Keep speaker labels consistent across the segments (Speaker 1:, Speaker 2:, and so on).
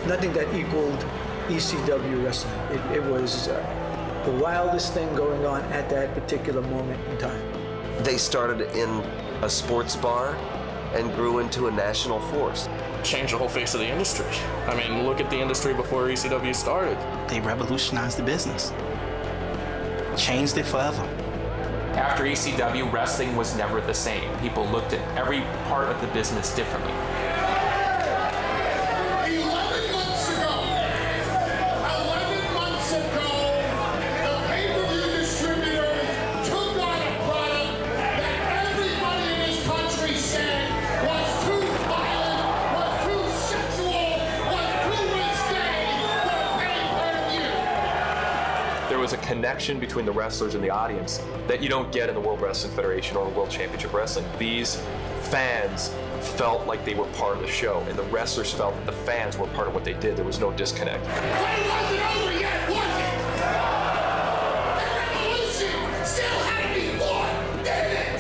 Speaker 1: nothing that equaled ECW wrestling. It was the wildest thing going on at that particular moment in time.
Speaker 2: They started in a sports bar and grew into a national force.
Speaker 3: Changed the whole face of the industry. I mean, look at the industry before ECW started.
Speaker 4: They revolutionized the business. Changed it forever.
Speaker 5: After ECW, wrestling was never the same. People looked at every part of the business differently.
Speaker 6: 11 months ago, the pay-per-view distributor took on a product that everybody in this country said was too violent, was too sexual, was too risque for pay-per-view.
Speaker 7: There was a connection between the wrestlers and the audience that you don't get in the World Wrestling Federation or World Championship Wrestling. These fans felt like they were part of the show, and the wrestlers felt that the fans were part of what they did. There was no disconnect.
Speaker 6: But it wasn't over yet, was it? The revolution still had to be fought, didn't it?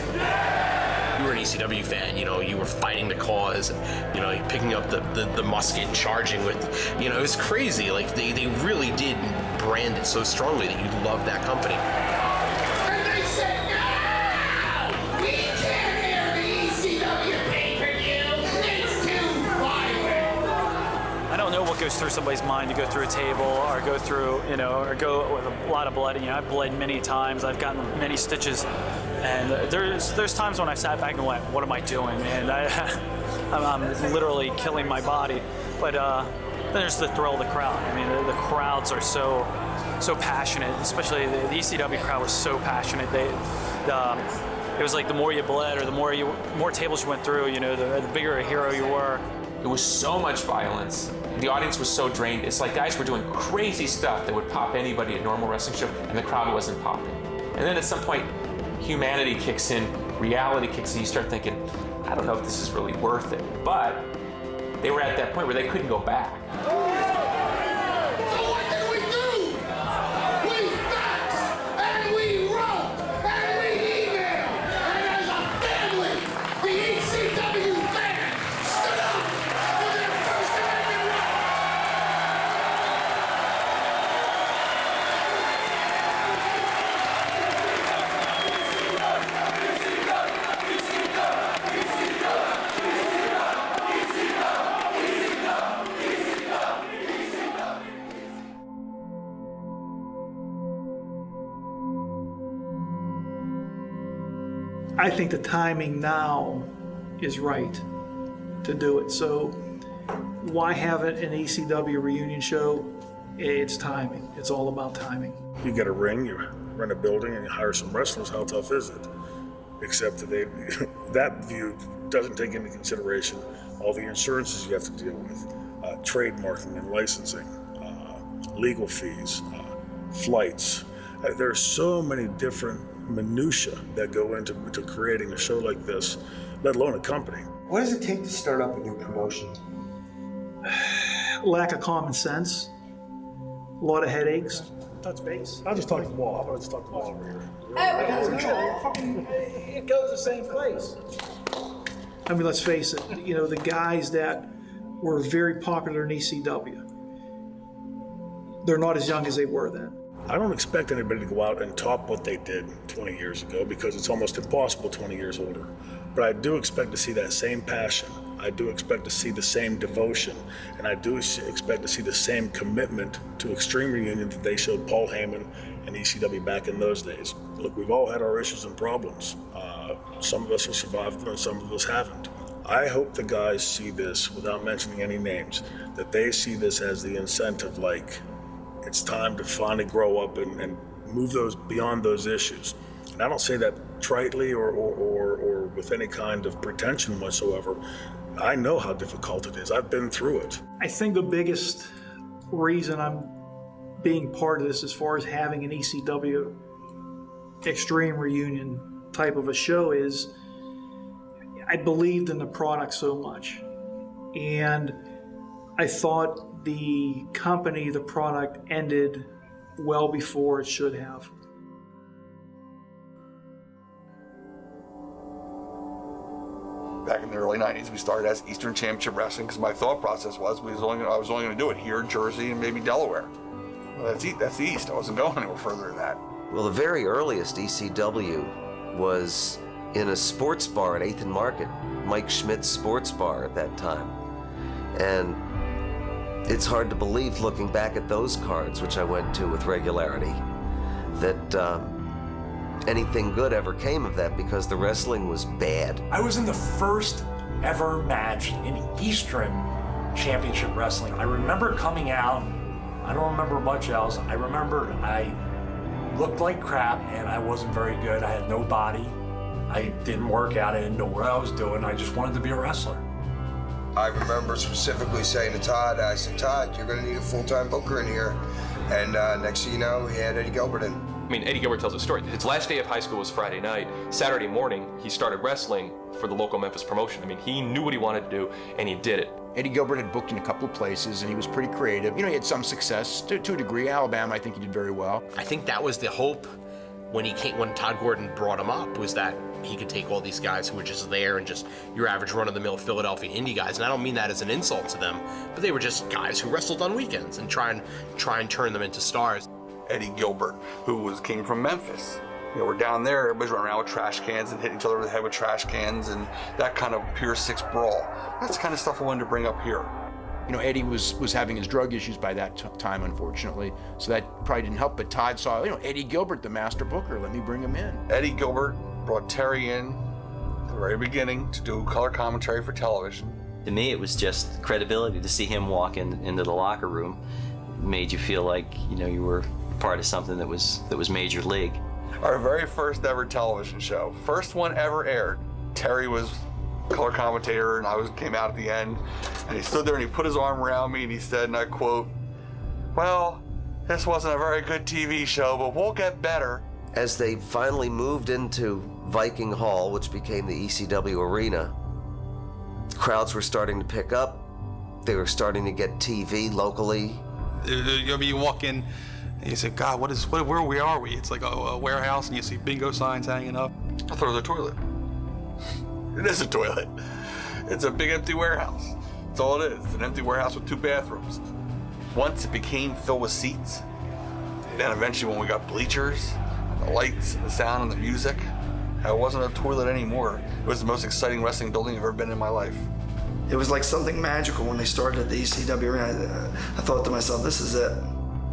Speaker 8: You were an ECW fan, you were fighting the cause, and, you're picking up the musket and charging with, it was crazy. Like, they really did brand it so strongly that you loved that company.
Speaker 6: And they said, no! We can't air the ECW pay-per-view! It's too violent!
Speaker 9: I don't know what goes through somebody's mind to go through a table or go through, or go with a lot of blood. I've bled many times. I've gotten many stitches. And there's times when I sat back and went, what am I doing? And I'm literally killing my body. But then there's the thrill of the crowd. I mean, the crowds are so passionate, especially the ECW crowd was so passionate. It was like the more you bled or the more tables you went through, the bigger a hero you were.
Speaker 5: It was so much violence. The audience was so drained. It's like guys were doing crazy stuff that would pop anybody at a normal wrestling show, and the crowd wasn't popping. And then at some point, humanity kicks in, reality kicks in, you start thinking, I don't know if this is really worth it. But they were at that point where they couldn't go back.
Speaker 6: So what did we do? We faxed, and we wrote, and we emailed, and as a family, the ECW fans stood up for their First Amendment right.
Speaker 1: I think the timing now is right to do it. So why have it an ECW reunion show? It's timing. It's all about timing.
Speaker 10: You get a ring, you rent a building, and you hire some wrestlers. How tough is it? Except that that view doesn't take into consideration all the insurances you have to deal with, trademarking and licensing, legal fees, flights. There are so many different minutia that go into creating a show like this, let alone a company.
Speaker 11: What does it take to start up a new promotion?
Speaker 1: Lack of common sense, a lot of headaches. Touch base.
Speaker 10: I'll just talk to the wall. How about I just talk to the wall over here?
Speaker 1: It goes the same place. I mean, let's face it, the guys that were very popular in ECW, they're not as young as they were then.
Speaker 10: I don't expect anybody to go out and top what they did 20 years ago because it's almost impossible 20 years older. But I do expect to see that same passion. I do expect to see the same devotion. And I do expect to see the same commitment to Extreme Reunion that they showed Paul Heyman and ECW back in those days. Look, we've all had our issues and problems. Some of us have survived them and some of us haven't. I hope the guys see this, without mentioning any names, that they see this as the incentive, like, it's time to finally grow up and move those beyond those issues. And I don't say that tritely or with any kind of pretension whatsoever. I know how difficult it is. I've been through it.
Speaker 1: I think the biggest reason I'm being part of this as far as having an ECW Extreme Reunion type of a show is I believed in the product so much. And I thought the company, the product ended well before it should have.
Speaker 12: back in the early 90s. We started as Eastern Championship Wrestling because my thought process was I was only going to do it here, Jersey, and maybe Delaware. Well, that's the East. I wasn't going anywhere further than that.
Speaker 2: Well, the very earliest ECW was in a sports bar at 8th and Market, Mike Schmidt's sports bar at that time. And it's hard to believe, looking back at those cards, which I went to with regularity, that anything good ever came of that, because the wrestling was bad.
Speaker 13: I was in the first ever match in Eastern Championship Wrestling. I remember coming out, I don't remember much else. I remember I looked like crap and I wasn't very good. I had no body. I didn't work out. I didn't know what I was doing. I just wanted to be a wrestler.
Speaker 11: I remember specifically saying to Todd, I said, Todd, you're going to need a full-time booker in here. And next thing you know, he had Eddie Gilbert in.
Speaker 7: I mean, Eddie Gilbert tells a story. His last day of high school was Friday night. Saturday morning, he started wrestling for the local Memphis promotion. I mean, he knew what he wanted to do, and he did it.
Speaker 14: Eddie Gilbert had booked in a couple of places, and he was pretty creative. You know, he had some success to a degree. Alabama, I think he did very well.
Speaker 8: I think that was the hope when Todd Gordon brought him up, was that he could take all these guys who were just there and just your average run-of-the-mill Philadelphia indie guys. And I don't mean that as an insult to them, but they were just guys who wrestled on weekends and try and turn them into stars.
Speaker 12: Eddie Gilbert, who came from Memphis. You know, we're down there, everybody's running around with trash cans and hitting each other over the head with trash cans and that kind of pure six brawl. That's the kind of stuff I wanted to bring up here.
Speaker 14: You know, Eddie was having his drug issues by that time, unfortunately, so that probably didn't help. But Todd saw, you know, Eddie Gilbert, the master booker, let me bring him in.
Speaker 12: Eddie Gilbert brought Terry in at the very beginning to do color commentary for television.
Speaker 15: To me, it was just credibility to see him walk into the locker room. It made you feel like, you know, you were part of something that was major league.
Speaker 12: Our very first ever television show, first one ever aired. Terry was color commentator, and I came out at the end, and he stood there and he put his arm around me and he said, and I quote, "Well, this wasn't a very good TV show, but we'll get better."
Speaker 2: As they finally moved into Viking Hall, which became the ECW Arena, crowds were starting to pick up. They were starting to get TV locally.
Speaker 16: You walk in and you say, God, where are we? It's like a warehouse, and you see bingo signs hanging up.
Speaker 12: I thought it was a toilet. It is a toilet. It's a big empty warehouse. That's all it is. It's an empty warehouse with 2 bathrooms. Once it became filled with seats, then eventually when we got bleachers, the lights, and the sound, and the music, it wasn't a toilet anymore. It was the most exciting wrestling building I've ever been in my life.
Speaker 17: It was like something magical when they started at the ECW arena. I thought to myself, this is it.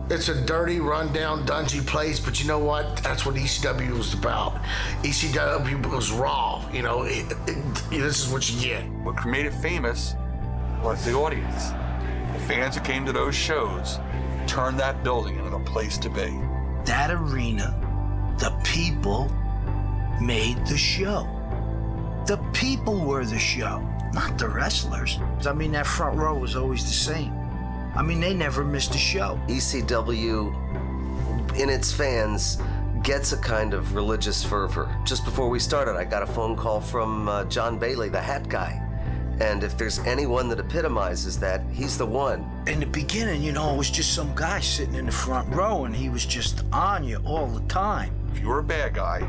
Speaker 6: It's a dirty, run-down, dungy place, but you know what? That's what ECW was about. ECW was raw, you know, this is what you get.
Speaker 12: What made it famous was the audience. The fans who came to those shows turned that building into a place to be.
Speaker 18: That arena, the people made the show. The people were the show, not the wrestlers. I mean, that front row was always the same. I mean, they never missed a show.
Speaker 2: ECW, in its fans, gets a kind of religious fervor. Just before we started, I got a phone call from John Bailey, the hat guy. And if there's anyone that epitomizes that, he's the one.
Speaker 18: In the beginning, you know, it was just some guy sitting in the front row, and he was just on you all the time.
Speaker 12: If you were a bad guy,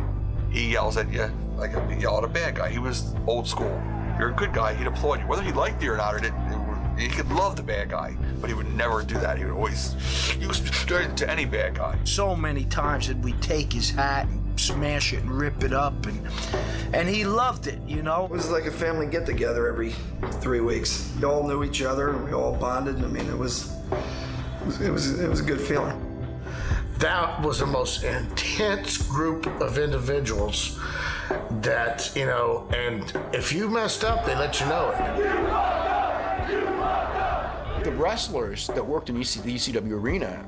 Speaker 12: he yells at you like he yelled at a bad guy. He was old school. If you're a good guy, he'd applaud you. Whether he liked you or not, or didn't, he could love the bad guy, but he would never do that. He would always use it to any bad guy.
Speaker 18: So many times did we take his hat and smash it and rip it up, and he loved it, you know?
Speaker 17: It was like a family get-together every 3 weeks. We all knew each other, and we all bonded. I mean, it was a good feeling.
Speaker 6: That was the most intense group of individuals that, you know, and if you messed up, they let you know it.
Speaker 14: The wrestlers that worked in the ECW arena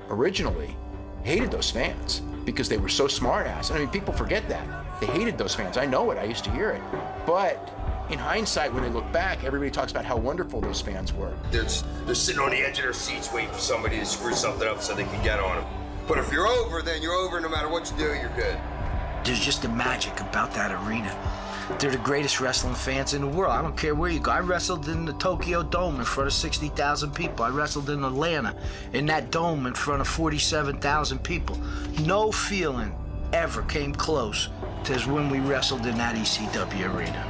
Speaker 14: originally hated those fans because they were so smart-ass. I mean, people forget that. They hated those fans. I know it. I used to hear it. But in hindsight, when they look back, everybody talks about how wonderful those fans were.
Speaker 19: They're sitting on the edge of their seats waiting for somebody to screw something up so they can get on them. But if you're over, then you're over. No matter what you do, you're good.
Speaker 18: There's just a magic about that arena. They're the greatest wrestling fans in the world. I don't care where you go. I wrestled in the Tokyo Dome in front of 60,000 people. I wrestled in Atlanta in that dome in front of 47,000 people. No feeling ever came close to when we wrestled in that ECW arena.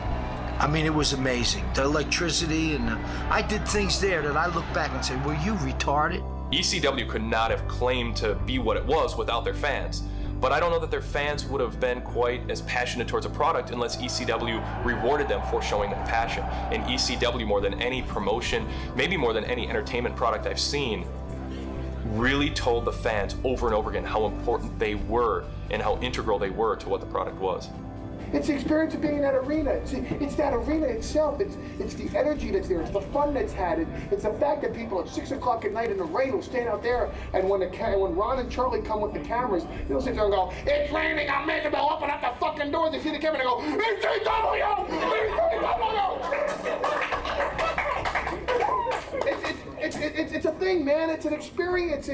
Speaker 18: I mean, it was amazing. The electricity and I did things there that I look back and say, were you retarded?
Speaker 7: ECW could not have claimed to be what it was without their fans. But I don't know that their fans would have been quite as passionate towards a product unless ECW rewarded them for showing that passion. And ECW, more than any promotion, maybe more than any entertainment product I've seen, really told the fans over and over again how important they were and how integral they were to what the product was.
Speaker 6: It's the experience of being in that arena. It's that arena itself. It's the energy that's there. It's the fun that's had. It's the fact that people at 6 o'clock at night in the rain will stand out there, and when Ron and Charlie come with the cameras, they'll sit there and go, "It's raining. I'm making them open up the fucking door." They see the camera and they go, "ECW! ECW!" It's a thing, man. It's an experience.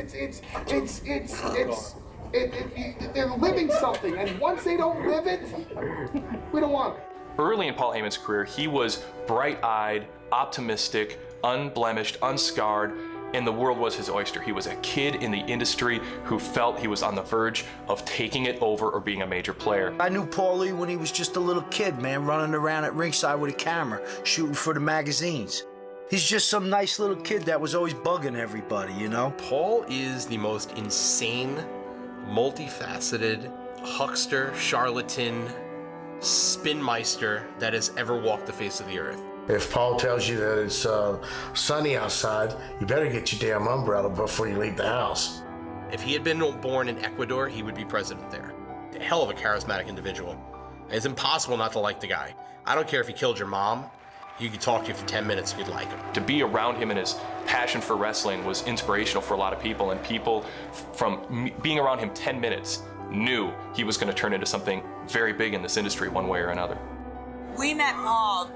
Speaker 6: They're living something, and once they don't live it, we don't want it.
Speaker 7: Early in Paul Heyman's career, he was bright-eyed, optimistic, unblemished, unscarred, and the world was his oyster. He was a kid in the industry who felt he was on the verge of taking it over or being a major player.
Speaker 18: I knew Paulie when he was just a little kid, man, running around at ringside with a camera, shooting for the magazines. He's just some nice little kid that was always bugging everybody, you know?
Speaker 8: Paul is the most insane, multifaceted huckster, charlatan, spinmeister that has ever walked the face of the earth.
Speaker 20: If Paul tells you that it's sunny outside, you better get your damn umbrella before you leave the house.
Speaker 8: If he had been born in Ecuador, he would be president there. A hell of a charismatic individual. It's impossible not to like the guy. I don't care if he killed your mom. He could talk to you for 10 minutes and you'd like him.
Speaker 7: To be around him and his passion for wrestling was inspirational for a lot of people, and people from being around him 10 minutes knew he was going to turn into something very big in this industry one way or another.
Speaker 21: We met Paul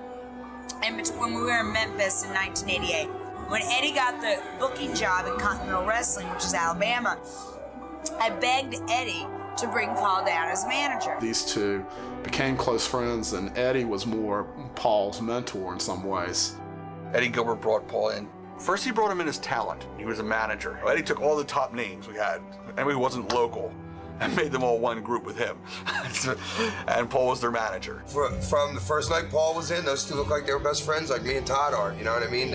Speaker 21: when we were in Memphis in 1988. When Eddie got the booking job in Continental Wrestling, which is Alabama, I begged Eddie to bring Paul down as manager.
Speaker 22: These two became close friends, and Eddie was more Paul's mentor in some ways.
Speaker 12: Eddie Gilbert brought Paul in. First, he brought him in as talent. He was a manager. Eddie took all the top names we had, and we wasn't local, and made them all one group with him. And Paul was their manager.
Speaker 11: From the first night Paul was in, those two looked like they were best friends, like me and Todd are. You know what I mean?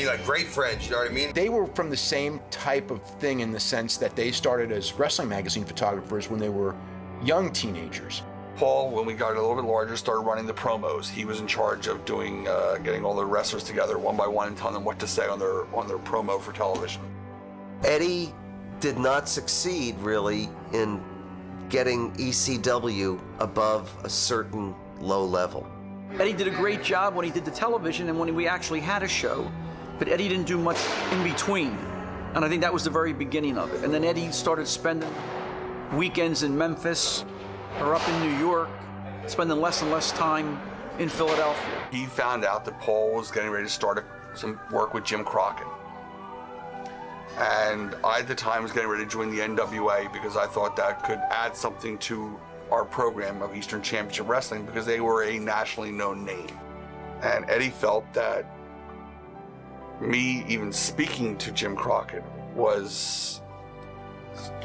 Speaker 11: Like great friends. You know what I mean?
Speaker 14: They were from the same type of thing in the sense that they started as wrestling magazine photographers when they were young teenagers.
Speaker 12: Paul, when we got a little bit larger, started running the promos. He was in charge of doing, getting all the wrestlers together one by one and telling them what to say on their promo for television.
Speaker 2: Eddie did not succeed really in getting ECW above a certain low level.
Speaker 23: Eddie did a great job when he did the television and when we actually had a show, but Eddie didn't do much in between. And I think that was the very beginning of it. And then Eddie started spending weekends in Memphis or up in New York, spending less and less time in Philadelphia.
Speaker 12: He found out that Paul was getting ready to start some work with Jim Crockett. And I, at the time, was getting ready to join the NWA because I thought that could add something to our program of Eastern Championship Wrestling because they were a nationally known name. And Eddie felt that me even speaking to Jim Crockett was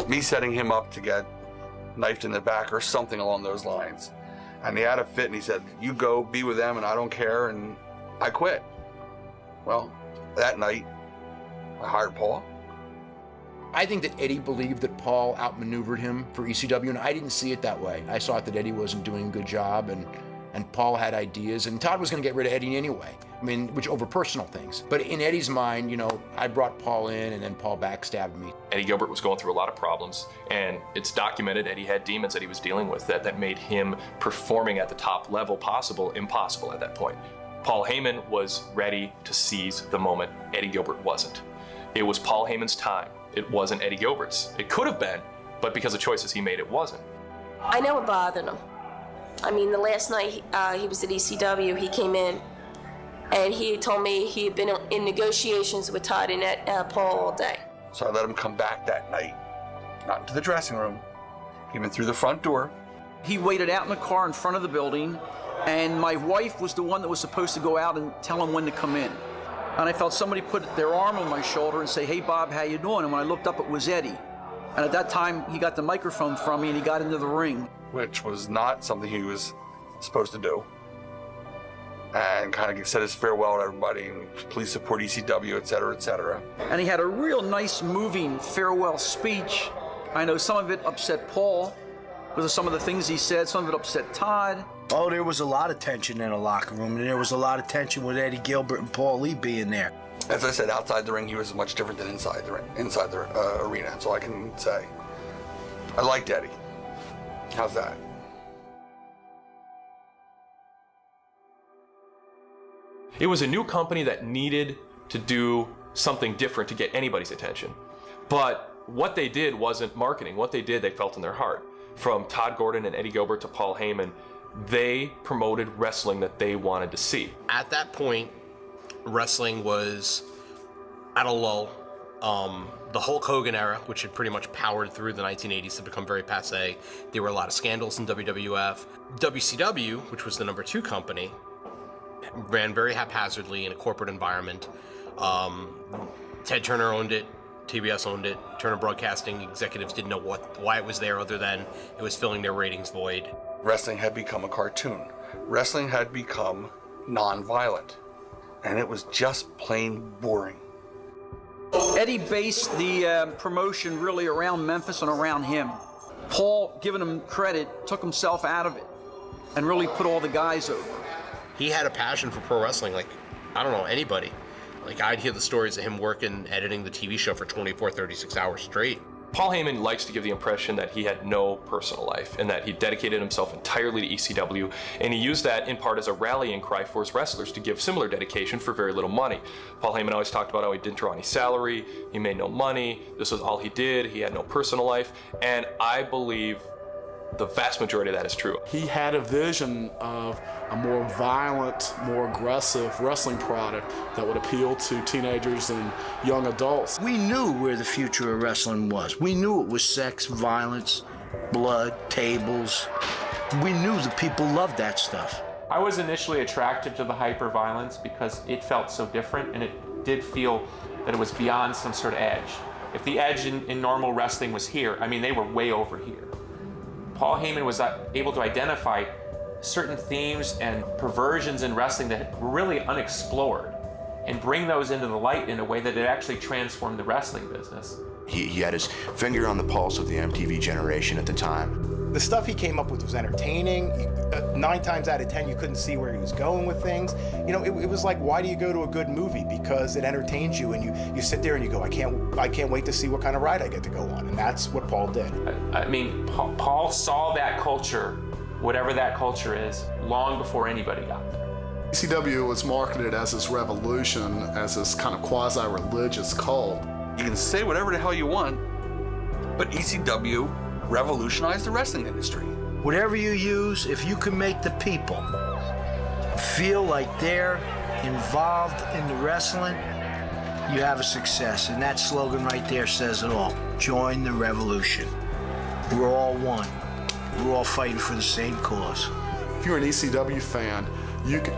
Speaker 12: me setting him up to get knifed in the back or something along those lines. And he had a fit and he said, "You go be with them and I don't care," and I quit. Well, that night, I hired Paul.
Speaker 14: I think that Eddie believed that Paul outmaneuvered him for ECW, and I didn't see it that way. I saw that Eddie wasn't doing a good job, and Paul had ideas, and Todd was going to get rid of Eddie anyway. I mean, which over personal things. But in Eddie's mind, you know, I brought Paul in, and then Paul backstabbed me.
Speaker 7: Eddie Gilbert was going through a lot of problems, and it's documented Eddie had demons that he was dealing with that made him performing at the top level possible impossible at that point. Paul Heyman was ready to seize the moment. Eddie Gilbert wasn't. It was Paul Heyman's time. It wasn't Eddie Gilbert's. It could have been, but because of choices he made, it wasn't.
Speaker 24: I know it bothered him. I mean, the last night he was at ECW, he came in and he told me he had been in negotiations with Todd and Paul all day.
Speaker 12: So I let him come back that night, not into the dressing room. He went through the front door.
Speaker 23: He waited out in the car in front of the building, and my wife was the one that was supposed to go out and tell him when to come in. And I felt somebody put their arm on my shoulder and say, "Hey Bob, how you doing?" And when I looked up, it was Eddie. And at that time, he got the microphone from me and he got into the ring.
Speaker 12: Which was not something he was supposed to do. and kind of said his farewell to everybody. Please support ECW, et cetera, et cetera.
Speaker 23: And he had a real nice, moving farewell speech. I know some of it upset Paul because of some of the things he said. Some of it upset Todd.
Speaker 18: Oh, there was a lot of tension in the locker room, and there was a lot of tension with Eddie Gilbert and Paul Lee being there.
Speaker 12: As I said, outside the ring, he was much different than inside the ring, inside the arena. That's all I can say. I liked Eddie. How's that?
Speaker 7: It was a new company that needed to do something different to get anybody's attention. But what they did wasn't marketing. What they did, they felt in their heart. From Todd Gordon and Eddie Gilbert to Paul Heyman, they promoted wrestling that they wanted to see.
Speaker 8: At that point, wrestling was at a lull. The Hulk Hogan era, which had pretty much powered through the 1980s, had become very passé. There were a lot of scandals in WWF. WCW, which was the number 2 company, ran very haphazardly in a corporate environment. Ted Turner owned it. TBS owned it. Turner Broadcasting executives didn't know why it was there other than it was filling their ratings void.
Speaker 12: Wrestling had become a cartoon. Wrestling had become non-violent. And it was just plain boring.
Speaker 23: Eddie based the promotion really around Memphis and around him. Paul, giving him credit, took himself out of it and really put all the guys over.
Speaker 8: He had a passion for pro wrestling like, I don't know, anybody. Like, I'd hear the stories of him working, editing the TV show for 24, 36 hours straight.
Speaker 7: Paul Heyman likes to give the impression that he had no personal life and that he dedicated himself entirely to ECW, and he used that in part as a rallying cry for his wrestlers to give similar dedication for very little money. Paul Heyman always talked about how he didn't draw any salary, he made no money, this was all he did, he had no personal life, and I believe the vast majority of that is true.
Speaker 22: He had a vision of a more violent, more aggressive wrestling product that would appeal to teenagers and young adults.
Speaker 18: We knew where the future of wrestling was. We knew it was sex, violence, blood, tables. We knew the people loved that stuff.
Speaker 3: I was initially attracted to the hyper-violence because it felt so different, and it did feel that it was beyond some sort of edge. If the edge in normal wrestling was here, I mean, they were way over here. Paul Heyman was able to identify certain themes and perversions in wrestling that were really unexplored and bring those into the light in a way that it actually transformed the wrestling business.
Speaker 4: He had his finger on the pulse of the MTV generation at the time.
Speaker 5: The stuff he came up with was entertaining. 9 times out of 10, you couldn't see where he was going with things. You know, it was like, why do you go to a good movie? Because it entertains you, and you sit there and you go, I can't wait to see what kind of ride I get to go on, and that's what Paul did.
Speaker 3: I mean, Paul saw that culture, whatever that culture is, long before anybody got there.
Speaker 22: ECW was marketed as this revolution, as this kind of quasi-religious cult.
Speaker 12: You can say whatever the hell you want, but ECW revolutionized the wrestling industry.
Speaker 18: Whatever you use, if you can make the people feel like they're involved in the wrestling, you have a success. And that slogan right there says it all. Join the revolution. We're all one. We're all fighting for the same cause.
Speaker 22: If you're an ECW fan,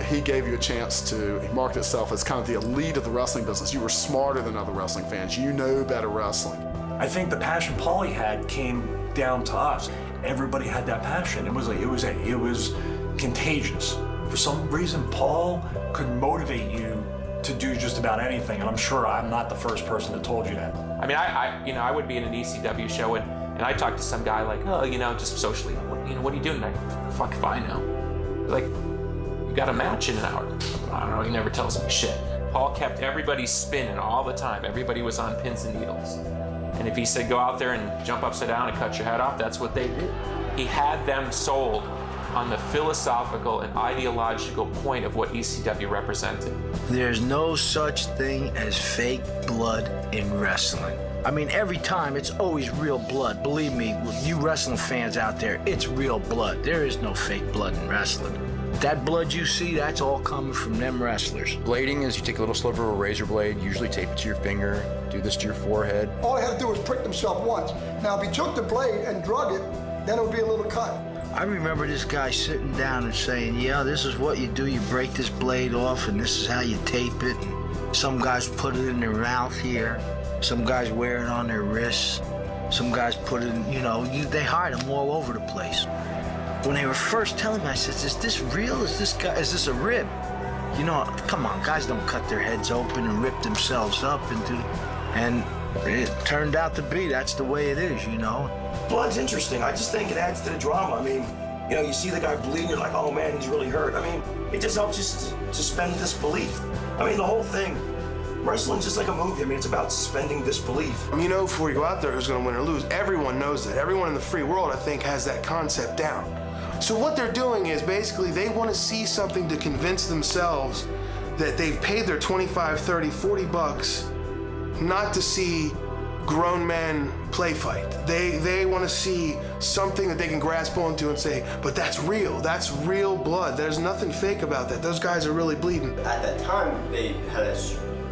Speaker 22: he gave you a chance to market itself as kind of the elite of the wrestling business. You were smarter than other wrestling fans. You know better wrestling.
Speaker 13: I think the passion Paulie had came down to us. Everybody had that passion. It was contagious. For some reason, Paul could motivate you to do just about anything, and I'm sure I'm not the first person that told you that.
Speaker 3: I mean, I would be in an ECW show and I talk to some guy like, oh, just socially, what are you doing? Fuck if I know. Like, you got a match in an hour. I don't know, he never tells me shit. Paul kept everybody spinning all the time. Everybody was on pins and needles. And if he said go out there and jump upside down and cut your head off, that's what they did. He had them sold on the philosophical and ideological point of what ECW represented.
Speaker 18: There's no such thing as fake blood in wrestling. I mean, every time it's always real blood. Believe me, you wrestling fans out there, it's real blood. There is no fake blood in wrestling. That blood you see, that's all coming from them wrestlers.
Speaker 14: Blading is you take a little sliver of a razor blade, usually tape it to your finger, do this to your forehead.
Speaker 9: All he had to do was prick himself once. Now, if he took the blade and drug it, then it would be a little cut.
Speaker 18: I remember this guy sitting down and saying, yeah, this is what you do. You break this blade off, and this is how you tape it. And some guys put it in their mouth here. Some guys wear it on their wrists. Some guys put it in, they hide them all over the place. When they were first telling me, I said, is this real? Is this a rib? You know, come on, guys don't cut their heads open and rip themselves up and it turned out to be that's the way it is, you know.
Speaker 1: Blood's interesting. I just think it adds to the drama. I mean, you know, you see the guy bleeding, you're like, oh man, he's really hurt. I mean, it just helps you suspend disbelief. I mean, the whole thing. Wrestling's just like a movie. I mean, it's about suspending disbelief.
Speaker 10: You know, before you go out there, who's going to win or lose. Everyone knows that. Everyone in the free world, I think, has that concept down. So what they're doing is basically they want to see something to convince themselves that they've paid their 25, 30, 40 bucks not to see grown men play fight. They want to see something that they can grasp onto and say, but that's real. That's real blood. There's nothing fake about that. Those guys are really bleeding.
Speaker 15: At that time, they had a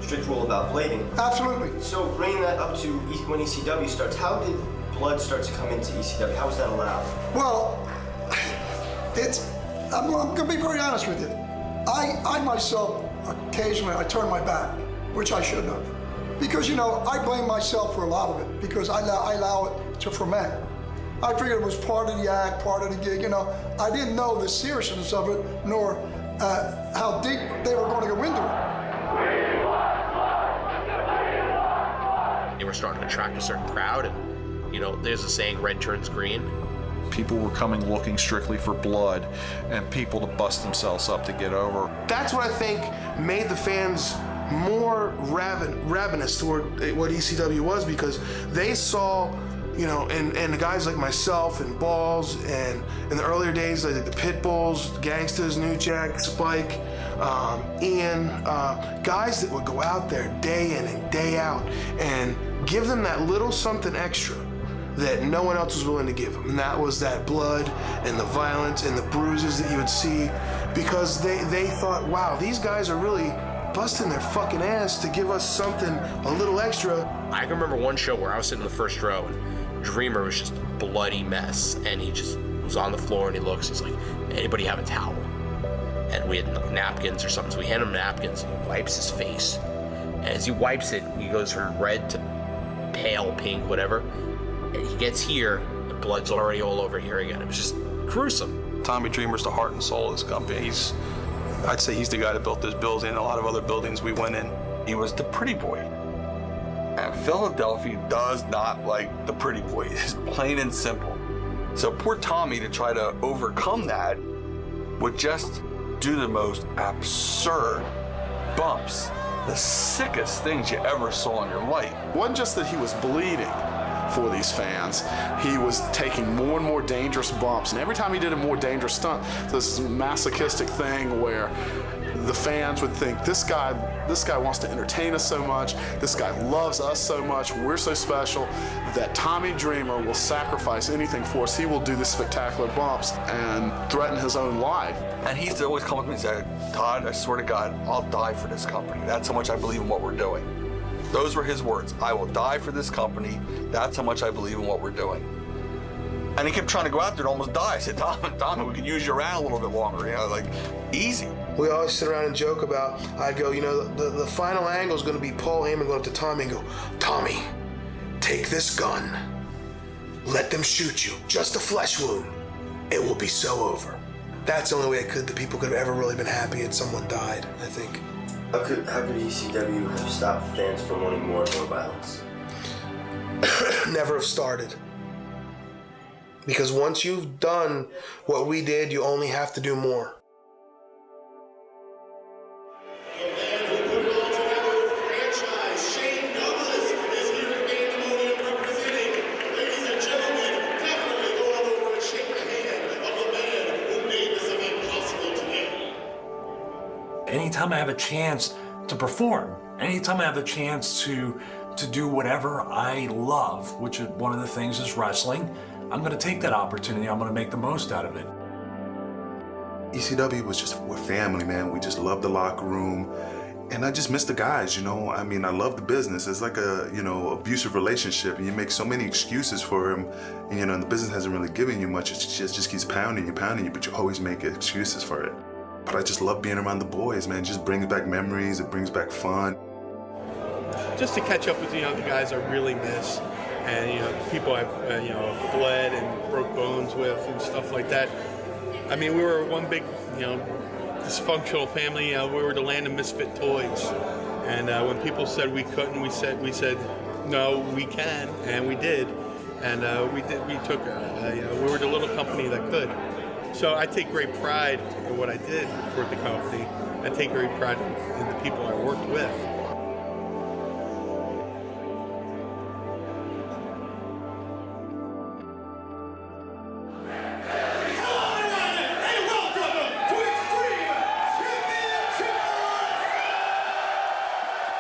Speaker 15: strict rule about blading.
Speaker 9: Absolutely.
Speaker 15: So bringing that up to when ECW starts, how did blood start to come into ECW? How was that allowed?
Speaker 9: Well, I'm going to be very honest with you. I myself, occasionally, I turn my back, which I shouldn't have. Because, you know, I blame myself for a lot of it because I allow it to ferment. I figured it was part of the act, part of the gig, you know. I didn't know the seriousness of it, nor how deep they were going to go into it.
Speaker 8: They were starting to attract a certain crowd, and, you know, there's a saying, red turns green.
Speaker 12: People were coming looking strictly for blood and people to bust themselves up to get over.
Speaker 10: That's what I think made the fans more ravenous toward what ECW was, because they saw, you know, and the guys like myself and Balls, and in the earlier days, like the Pitbulls, Gangsters, New Jack, Spike, Ian, guys that would go out there day in and day out and give them that little something extra that no one else was willing to give them. And that was that blood and the violence and the bruises that you would see, because they thought, wow, these guys are really busting their fucking ass to give us something a little extra.
Speaker 8: I can remember one show where I was sitting in the first row and Dreamer was just a bloody mess, and he just was on the floor and he's like, anybody have a towel? And we had like napkins or something, so we hand him napkins and he wipes his face. And as he wipes it, he goes from red to pale pink, whatever. And he gets here, the blood's already all over here again. It was just gruesome.
Speaker 12: Tommy Dreamer's the heart and soul of this company. I'd say he's the guy that built this building and a lot of other buildings we went in. He was the pretty boy. And Philadelphia does not like the pretty boy. It's plain and simple. So poor Tommy, to try to overcome that, would just do the most absurd bumps, the sickest things you ever saw in your life.
Speaker 22: It wasn't just that he was bleeding for these fans, he was taking more and more dangerous bumps, and every time he did a more dangerous stunt, this masochistic thing where the fans would think, this guy wants to entertain us so much, this guy loves us so much, we're so special, that Tommy Dreamer will sacrifice anything for us. He will do these spectacular bumps and threaten his own life.
Speaker 12: And he's always come up to me and said, Todd, I swear to God, I'll die for this company. That's how much I believe in what we're doing. Those were his words. I will die for this company. That's how much I believe in what we're doing. And he kept trying to go out there and almost die. I said, Tommy, we could use you around a little bit longer, you know, like, easy.
Speaker 10: We always sit around and joke about, I'd go, you know, the final angle is going to be Paul Heyman going up to Tommy and go, Tommy, take this gun. Let them shoot you. Just a flesh wound. It will be so over. That's the only way the people could have ever really been happy had someone died, I think.
Speaker 15: How could ECW have stopped the fans from wanting more and more violence?
Speaker 10: Never have started. Because once you've done what we did, you only have to do more.
Speaker 13: Anytime I have a chance to perform, anytime I have a chance to do whatever I love, which is one of the things is wrestling, I'm going to take that opportunity. I'm going to make the most out of it.
Speaker 16: ECW was just, we're family, man. We just love the locker room. And I just miss the guys, you know? I mean, I love the business. It's like a, you know, abusive relationship. And you make so many excuses for him. And, you know, and the business hasn't really given you much. It just keeps pounding you, but you always make excuses for it. But I just love being around the boys, man. It just brings back memories. It brings back fun.
Speaker 25: Just to catch up with, you know, the guys I really miss. And, you know, people I've, you know, bled and broke bones with and stuff like that. I mean, we were one big, you know, dysfunctional family. We were the land of misfit toys. And when people said we couldn't, we said, no, we can, and we did. And we took, we were the little company that could. So I take great pride in what I did for the company. I take great pride in the people I worked with.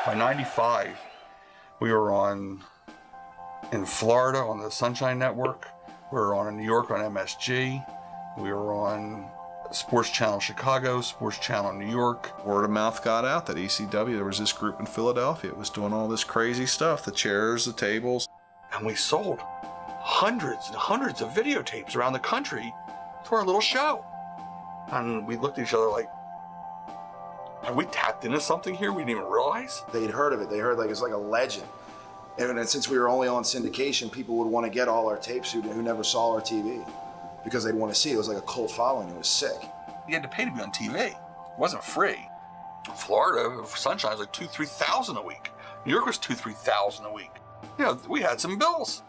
Speaker 12: By 95, we were in Florida on the Sunshine Network. We were on in New York on MSG. We were on Sports Channel Chicago, Sports Channel New York.
Speaker 6: Word of mouth got out that ECW, there was this group in Philadelphia. It was doing all this crazy stuff, the chairs, the tables.
Speaker 12: And we sold hundreds and hundreds of videotapes around the country to our little show. And we looked at each other like, have we tapped into something here we didn't even realize?
Speaker 17: They'd heard of it. They heard it's like a legend. And since we were only on syndication, people would want to get all our tapes who never saw our TV because they'd want to see it. It was like a cult following. It was sick.
Speaker 12: You had to pay to be on TV. It wasn't free. Florida, Sunshine was like $2,000-3,000 a week. New York was $2,000-3,000 a week. We had some bills.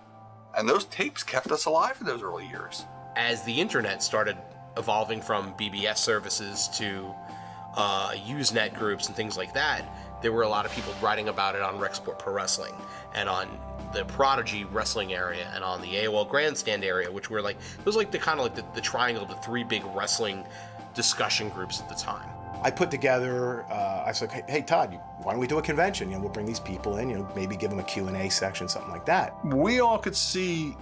Speaker 12: And those tapes kept us alive in those early years.
Speaker 8: As the internet started evolving from BBS services to Usenet groups and things like that, there were a lot of people writing about it on Rexport Pro Wrestling and on the Prodigy Wrestling area and on the AOL Grandstand area, which were it was like the kind of like the triangle of the three big wrestling discussion groups at the time.
Speaker 5: I put together, I said, hey Todd, why don't we do a convention? We'll bring these people in, maybe give them a Q&A section, something like that.
Speaker 6: We all could see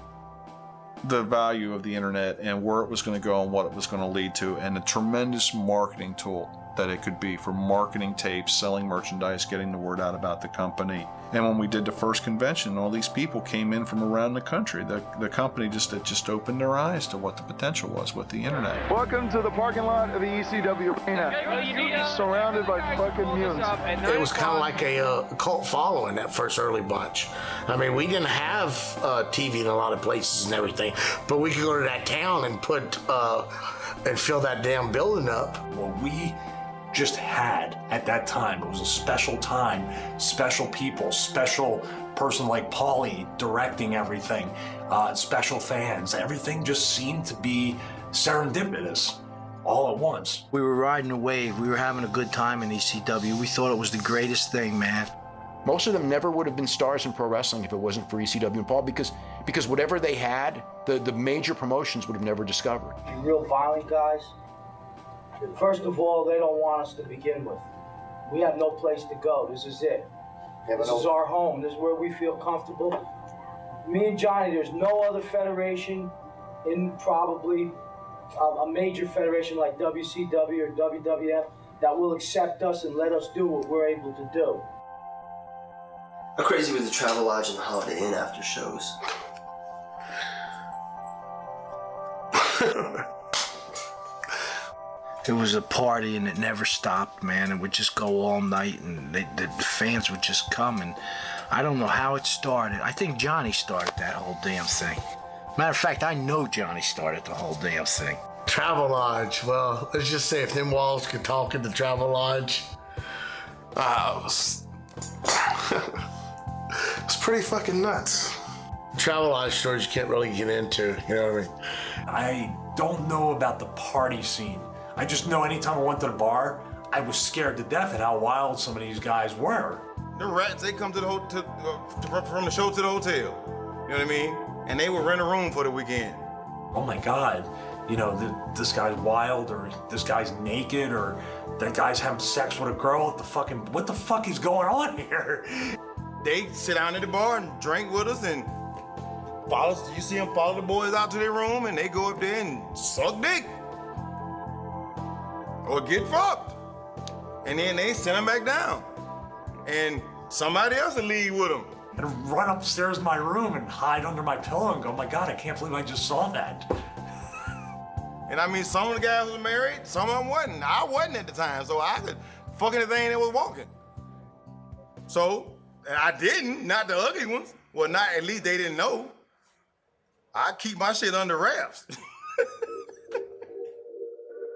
Speaker 6: the value of the internet and where it was going to go and what it was going to lead to, and a tremendous marketing tool that it could be for marketing tapes, selling merchandise, getting the word out about the company. And when we did the first convention, all these people came in from around the country. The company just opened their eyes to what the potential was with the internet.
Speaker 19: Welcome to the parking lot of the ECW Arena, surrounded by fucking mutants.
Speaker 20: It was kind of like a cult following, that first early bunch. I mean, we didn't have TV in a lot of places and everything, but we could go to that town and put and fill that damn building up.
Speaker 13: What we just had at that time, it was a special time, special people, special person like Paulie directing everything, special fans. Everything just seemed to be serendipitous all at once.
Speaker 18: We were riding a wave. We were having a good time in ECW. We thought it was the greatest thing, man.
Speaker 14: Most of them never would have been stars in pro wrestling if it wasn't for ECW and Paul, because whatever they had, the major promotions would have never discovered.
Speaker 21: Real violent guys. First of all, they don't want us to begin with. We have no place to go. This is it. This is our home. This is where we feel comfortable. Me and Johnny, there's no other federation in probably a major federation like WCW or WWF that will accept us and let us do what we're able to do.
Speaker 15: How crazy was the Travelodge and the Holiday Inn after shows?
Speaker 18: It was a party and it never stopped, man. It would just go all night and the fans would just come, and I don't know how it started. I think Johnny started that whole damn thing. Matter of fact, I know Johnny started the whole damn thing.
Speaker 20: Travelodge, well, let's just say if them walls could talk in the Travelodge.
Speaker 10: It's pretty fucking nuts.
Speaker 20: Travelodge stories you can't really get into, you know what I mean?
Speaker 13: I don't know about the party scene. I just know anytime I went to the bar, I was scared to death at how wild some of these guys were.
Speaker 26: The rats, they come to the hotel, from the show to the hotel. You know what I mean? And they would rent a room for the weekend.
Speaker 13: Oh my God, this guy's wild, or this guy's naked, or that guy's having sex with a girl. What the fuck is going on here?
Speaker 26: They sit down at the bar and drink with us, and you see them follow the boys out to their room, and they go up there and suck dick. Or get fucked. And then they send them back down. And somebody else will leave with them.
Speaker 13: I'd run upstairs to my room and hide under my pillow and go, oh my God, I can't believe I just saw that.
Speaker 26: And I mean, some of the guys were married, some of them wasn't. I wasn't at the time, so I could fuck anything that was walking. So, and I didn't, not the ugly ones. Well, not, at least they didn't know. I keep my shit under wraps.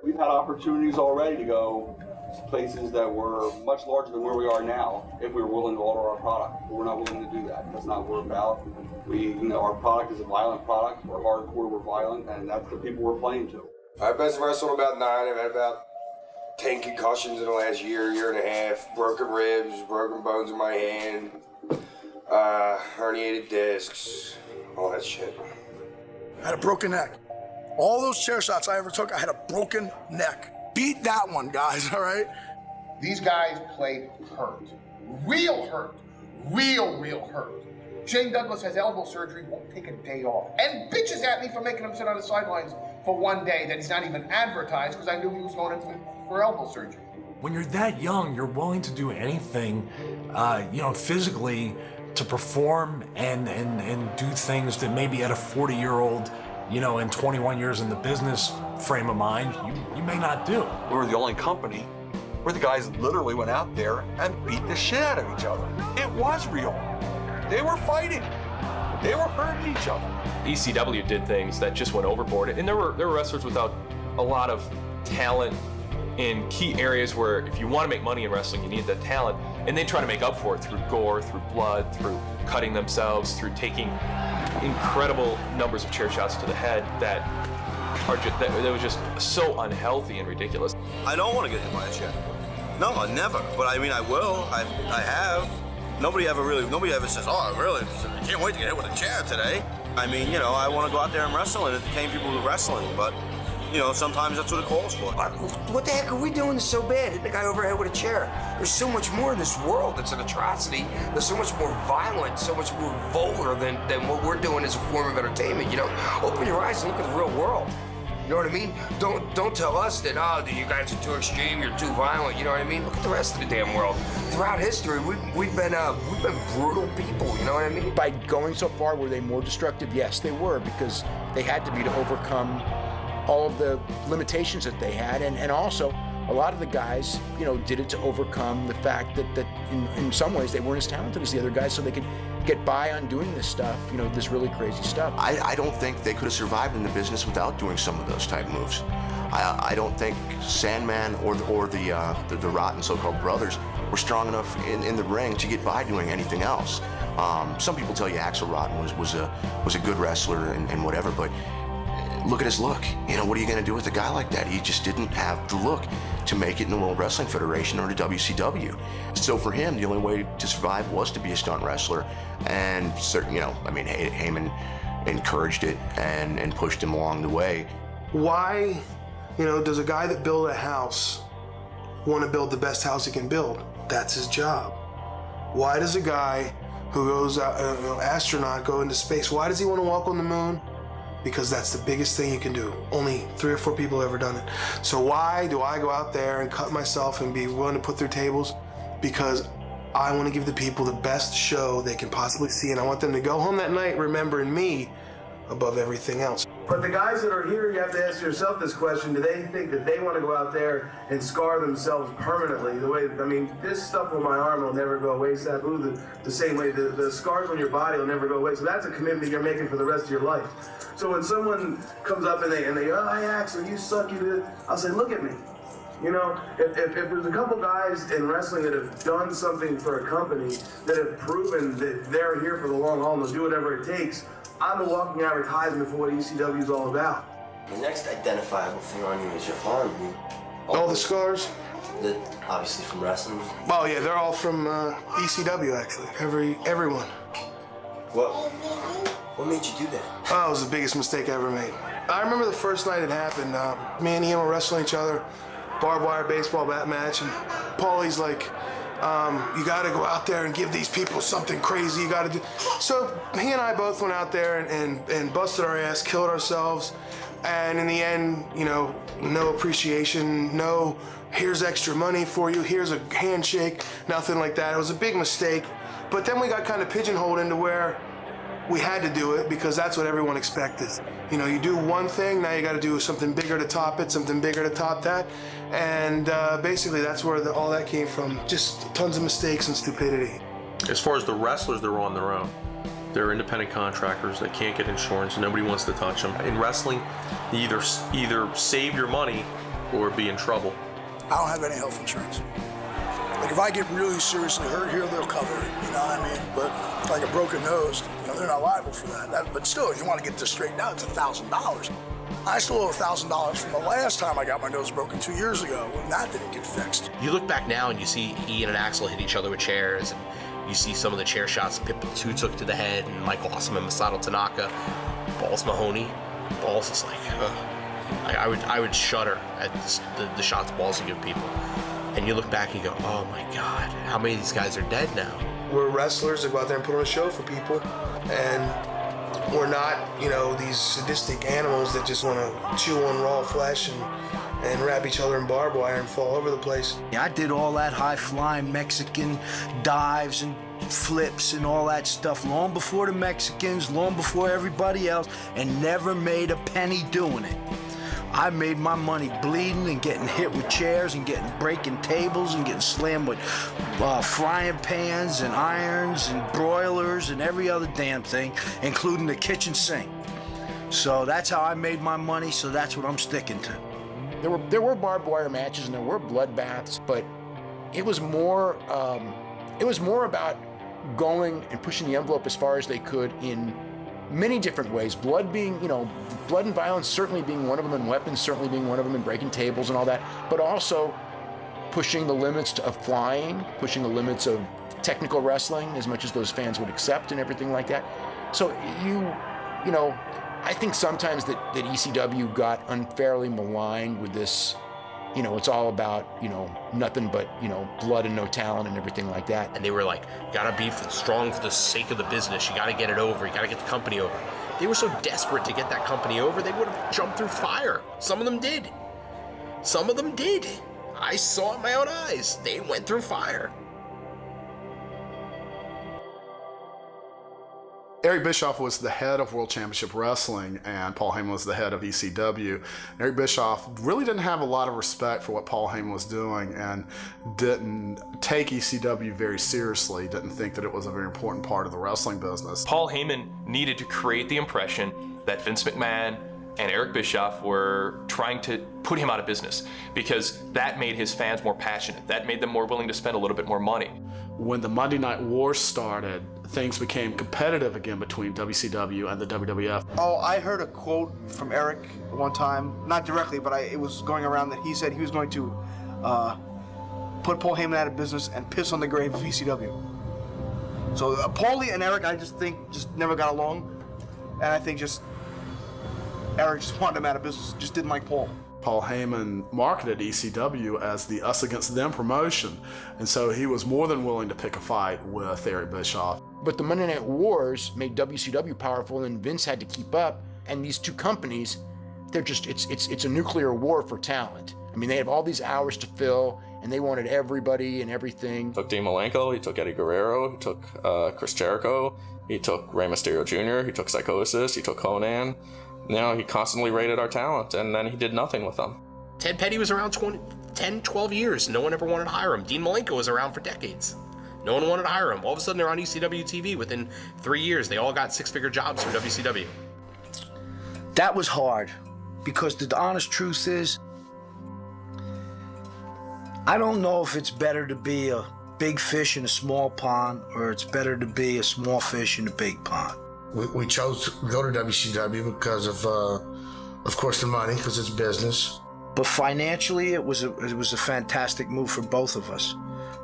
Speaker 2: we've had opportunities already to go to places that were much larger than where we are now if we were willing to alter our product. But we're not willing to do that. That's not what we're about. Our product is a violent product. We're hardcore, we're violent, and that's the people we're playing to.
Speaker 4: I've been wrestled about 9. I've had about 10 concussions in the last year and a half. Broken ribs, broken bones in my hand, herniated discs, all that shit.
Speaker 9: I had a broken neck. All those chair shots I ever took, I had a broken neck. Beat that one, guys, all right?
Speaker 7: These guys played hurt. Real hurt. Real hurt. Shane Douglas has elbow surgery, won't take a day off. And bitches at me for making him sit on the sidelines for one day that he's not even advertised because I knew he was going in for elbow surgery.
Speaker 13: When you're that young, you're willing to do anything, physically to perform and do things that maybe at a 40-year-old, and 21 years in the business frame of mind, you may not do.
Speaker 12: We were the only company where the guys literally went out there and beat the shit out of each other. It was real. They were fighting. They were hurting each other.
Speaker 11: ECW did things that just went overboard, and there were wrestlers without a lot of talent in key areas where if you want to make money in wrestling, you need that talent, and they try to make up for it through gore, through blood, through cutting themselves, through taking incredible numbers of chair shots to the head that was just so unhealthy and ridiculous.
Speaker 23: I don't want to get hit by a chair. No, I never. But I mean, I will. I have. Nobody ever says, "Oh, really? I can't wait to get hit with a chair today." I mean, I want to go out there and wrestle and entertain people with wrestling, but sometimes that's what it calls for.
Speaker 24: What the heck are we doing so bad? Hit the guy overhead with a chair. There's so much more in this world that's an atrocity. There's so much more violent, so much more vulgar than what we're doing as a form of entertainment. Open your eyes and look at the real world. You know what I mean? Don't tell us that, you guys are too extreme, you're too violent. You know what I mean? Look at the rest of the damn world. Throughout history, we've been brutal people. You know what I mean?
Speaker 14: By going so far, were they more destructive? Yes, they were, because they had to be to overcome all of the limitations that they had, and also a lot of the guys, did it to overcome the fact that in some ways they weren't as talented as the other guys, so they could get by on doing this stuff, this really crazy stuff.
Speaker 27: I don't think they could have survived in the business without doing some of those type moves. I don't think Sandman or the Rotten so-called brothers were strong enough in the ring to get by doing anything else. Some people tell you Axel Rotten was a good wrestler and whatever, but look at his look. What are you going to do with a guy like that? He just didn't have the look to make it in the World Wrestling Federation or the WCW. So for him, the only way to survive was to be a stunt wrestler. And certainly, Heyman encouraged it and pushed him along the way.
Speaker 10: Why, does a guy that built a house want to build the best house he can build? That's his job. Why does a guy who goes out, astronaut, go into space, why does he want to walk on the moon? Because that's the biggest thing you can do. Only 3 or 4 people ever done it. So why do I go out there and cut myself and be willing to put through tables? Because I want to give the people the best show they can possibly see, and I want them to go home that night remembering me above everything else.
Speaker 26: But the guys that are here, you have to ask yourself this question: do they think that they want to go out there and scar themselves permanently? This stuff on my arm will never go away, Sabu, the same way the scars on your body will never go away. So that's a commitment you're making for the rest of your life. So when someone comes up and they go, "Hey, Axel, you suck, you did," I'll say, "Look at me." If there's a couple guys in wrestling that have done something for a company, that have proven that they're here for the long haul and they'll do whatever it takes, I'm a walking advertisement for what ECW is all about.
Speaker 15: The next identifiable thing on you is your arm.
Speaker 10: All the scars?
Speaker 15: Obviously from wrestling.
Speaker 10: Oh yeah, they're all from ECW actually. Everyone.
Speaker 15: What made you do that?
Speaker 10: Oh, it was the biggest mistake I ever made. I remember the first night it happened. Me and him were wrestling each other, barbed wire baseball bat match, and Paulie's like, you got to go out there and give these people something crazy. You got to do. So he and I both went out there and busted our ass, killed ourselves, and in the end, no appreciation, no here's extra money for you, here's a handshake, nothing like that. It was a big mistake. But then we got kind of pigeonholed into where we had to do it because that's what everyone expected. You do one thing, now you got to do something bigger to top it, something bigger to top that. And basically that's where all that came from. Just tons of mistakes and stupidity.
Speaker 28: As far as the wrestlers, they're on their own. They're independent contractors. They can't get insurance. Nobody wants to touch them. In wrestling, you either save your money or be in trouble?
Speaker 1: I don't have any health insurance. Like, if I get really seriously hurt here, they'll cover it, you know what I mean? But like a broken nose, you know, they're not liable for that. But still, if you want to get this straightened out, it's $1,000. I still owe $1,000 from the last time I got my nose broken 2 years ago, and that didn't get fixed.
Speaker 3: You look back now and you see Ian and Axel hit each other with chairs, and you see some of the chair shots Pitbull 2 took to the head, and Michael Awesome and Masato Tanaka. Balls Mahoney. Balls is like, I would shudder at the shots Balls would give people. And you look back and you go, oh my God, how many of these guys are dead now?
Speaker 10: We're wrestlers that go out there and put on a show for people, and we're not, you know, these sadistic animals that just want to chew on raw flesh and wrap each other in barbed wire and fall over the place.
Speaker 18: Yeah, I did all that high-flying Mexican dives and flips and all that stuff long before the Mexicans, long before everybody else, and never made a penny doing it. I made my money bleeding and getting hit with chairs and breaking tables and getting slammed with frying pans and irons and broilers and every other damn thing, including the kitchen sink. So that's how I made my money, so that's what I'm sticking to.
Speaker 14: There were barbed wire matches and there were bloodbaths, but it was more about going and pushing the envelope as far as they could in many different ways. Blood being, blood and violence certainly being one of them, and weapons certainly being one of them, and breaking tables and all that, but also pushing the limits of flying, pushing the limits of technical wrestling as much as those fans would accept and everything like that. So I think sometimes that ECW got unfairly maligned with this, it's all about, nothing but, blood and no talent and everything like that.
Speaker 3: And they were like, you gotta be strong for the sake of the business. You gotta get it over. You gotta get the company over. They were so desperate to get that company over, they would have jumped through fire. Some of them did. Some of them did. I saw it in my own eyes. They went through fire.
Speaker 5: Eric Bischoff was the head of World Championship Wrestling, and Paul Heyman was the head of ECW. Eric Bischoff really didn't have a lot of respect for what Paul Heyman was doing and didn't take ECW very seriously, didn't think that it was a very important part of the wrestling business.
Speaker 11: Paul Heyman needed to create the impression that Vince McMahon and Eric Bischoff were trying to put him out of business, because that made his fans more passionate. That made them more willing to spend a little bit more money.
Speaker 5: When the Monday Night Wars started, things became competitive again between WCW and the WWF.
Speaker 8: Oh, I heard a quote from Eric one time, not directly, but it was going around that he said he was going to put Paul Heyman out of business and piss on the grave of ECW. So Paulie and Eric, I just think, just never got along, and I think Eric just wanted him out of business, just didn't like Paul.
Speaker 5: Paul Heyman marketed ECW as the us against them promotion, and so he was more than willing to pick a fight with Eric Bischoff.
Speaker 14: But the Monday Night Wars made WCW powerful, and Vince had to keep up. And these two companies, it's a nuclear war for talent. I mean, they have all these hours to fill, and they wanted everybody and everything.
Speaker 28: He took Dean Malenko, he took Eddie Guerrero, he took Chris Jericho, he took Rey Mysterio Jr., he took Psychosis, he took Conan. He constantly rated our talent, and then he did nothing with them.
Speaker 3: Ted Petty was around 10, 12 years. No one ever wanted to hire him. Dean Malenko was around for decades. No one wanted to hire him. All of a sudden, they're on ECW TV. Within 3 years, they all got six-figure jobs from WCW.
Speaker 18: That was hard, because the honest truth is, I don't know if it's better to be a big fish in a small pond, or it's better to be a small fish in a big pond.
Speaker 20: We chose to go to WCW because of course, the money, because it's business.
Speaker 18: But financially, it was a fantastic move for both of us.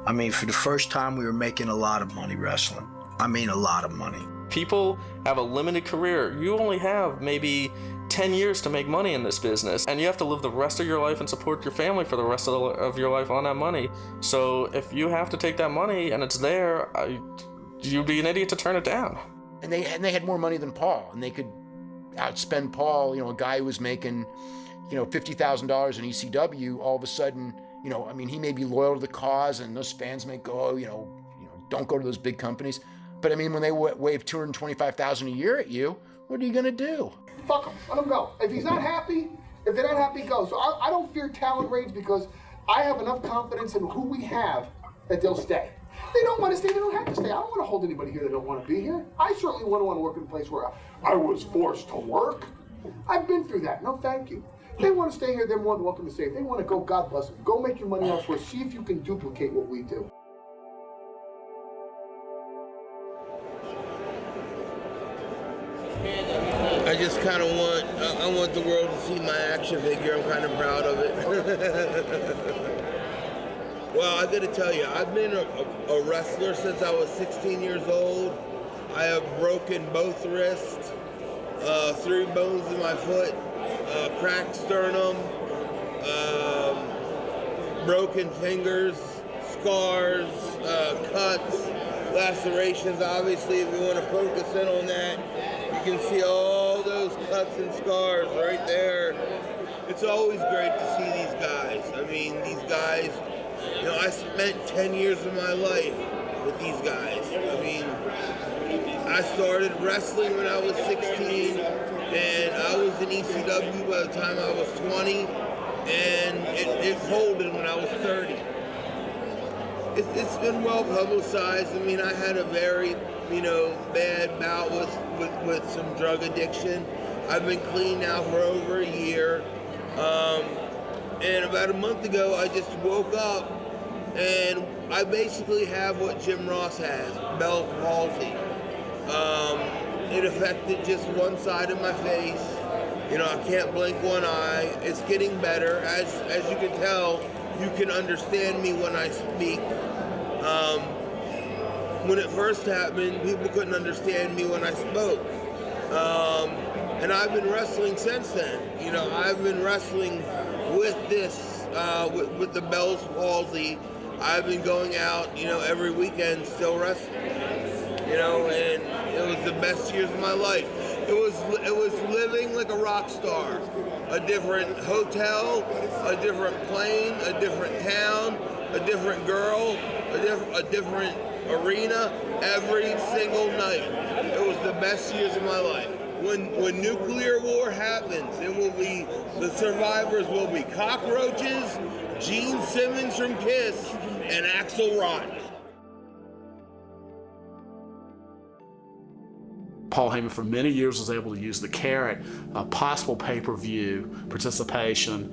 Speaker 18: I mean, for the first time, we were making a lot of money wrestling. I mean, a lot of money.
Speaker 28: People have a limited career. You only have maybe 10 years to make money in this business, and you have to live the rest of your life and support your family for the rest of your life on that money. So if you have to take that money and it's there, you'd be an idiot to turn it down.
Speaker 14: And they had more money than Paul, and they could outspend Paul, a guy who was making, $50,000 in ECW. All of a sudden, he may be loyal to the cause, and those fans may go, don't go to those big companies. But I mean, when they wave $225,000 a year at you, what are you gonna do?
Speaker 7: Fuck him, let him go. If he's not happy, if they're not happy, go. So I don't fear talent raids, because I have enough confidence in who we have that they'll stay. They don't want to stay, they don't have to stay. I don't want to hold anybody here that don't want to be here. I certainly wouldn't want to work in a place where I was forced to work. I've been through that. No, thank you. If they want to stay here, they're more than welcome to stay. If they want to go, God bless them. Go make your money elsewhere. See if you can duplicate what we do.
Speaker 2: I just kind of I want the world to see my action figure. I'm kind of proud of it. Well, I got to tell you, I've been a wrestler since I was 16 years old. I have broken both wrists, 3 bones in my foot, cracked sternum, broken fingers, scars, cuts, lacerations. Obviously, if you want to focus in on that, you can see all those cuts and scars right there. It's always great to see these guys. I mean, these guys, you know, I spent 10 years of my life with these guys. I mean, I started wrestling when I was 16, and I was in ECW by the time I was 20, and it folded when I was 30. It's been well publicized. I mean, I had a very, bad bout with some drug addiction. I've been clean now for over a year. And about a month ago, I just woke up and I basically have what Jim Ross has, Bell's palsy. It affected just one side of my face. I can't blink one eye. It's getting better. As you can tell, you can understand me when I speak. When it first happened, people couldn't understand me when I spoke. And I've been wrestling since then. I've been wrestling with this, with the Bell's palsy. I've been going out, every weekend still wrestling. And it was the best years of my life. It was living like a rock star. A different hotel, a different plane, a different town, a different girl, a different arena every single night. It was the best years of my life. When nuclear war happens, the survivors will be cockroaches, Gene Simmons from Kiss, and Axl Rotten.
Speaker 5: Paul Heyman for many years was able to use the carrot, possible pay-per-view participation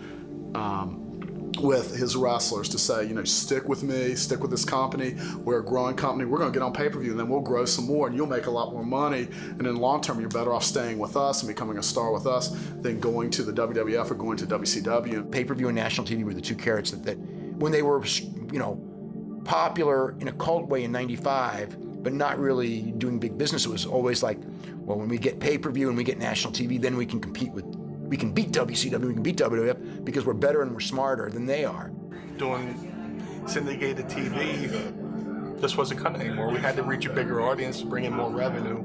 Speaker 5: with his wrestlers to say, stick with me, stick with this company. We're a growing company. We're going to get on pay-per-view, and then we'll grow some more, and you'll make a lot more money. And in the long term, you're better off staying with us and becoming a star with us than going to the WWF or going to WCW.
Speaker 14: Pay-per-view and national TV were the two carrots that when they were, popular in a cult way in '95, but not really doing big business. It was always like, well, when we get pay-per-view and we get national TV, then we can beat WCW, we can beat WWF because we're better and we're smarter than they are.
Speaker 6: Doing syndicated TV just wasn't cutting anymore. We had to reach a bigger audience to bring in more revenue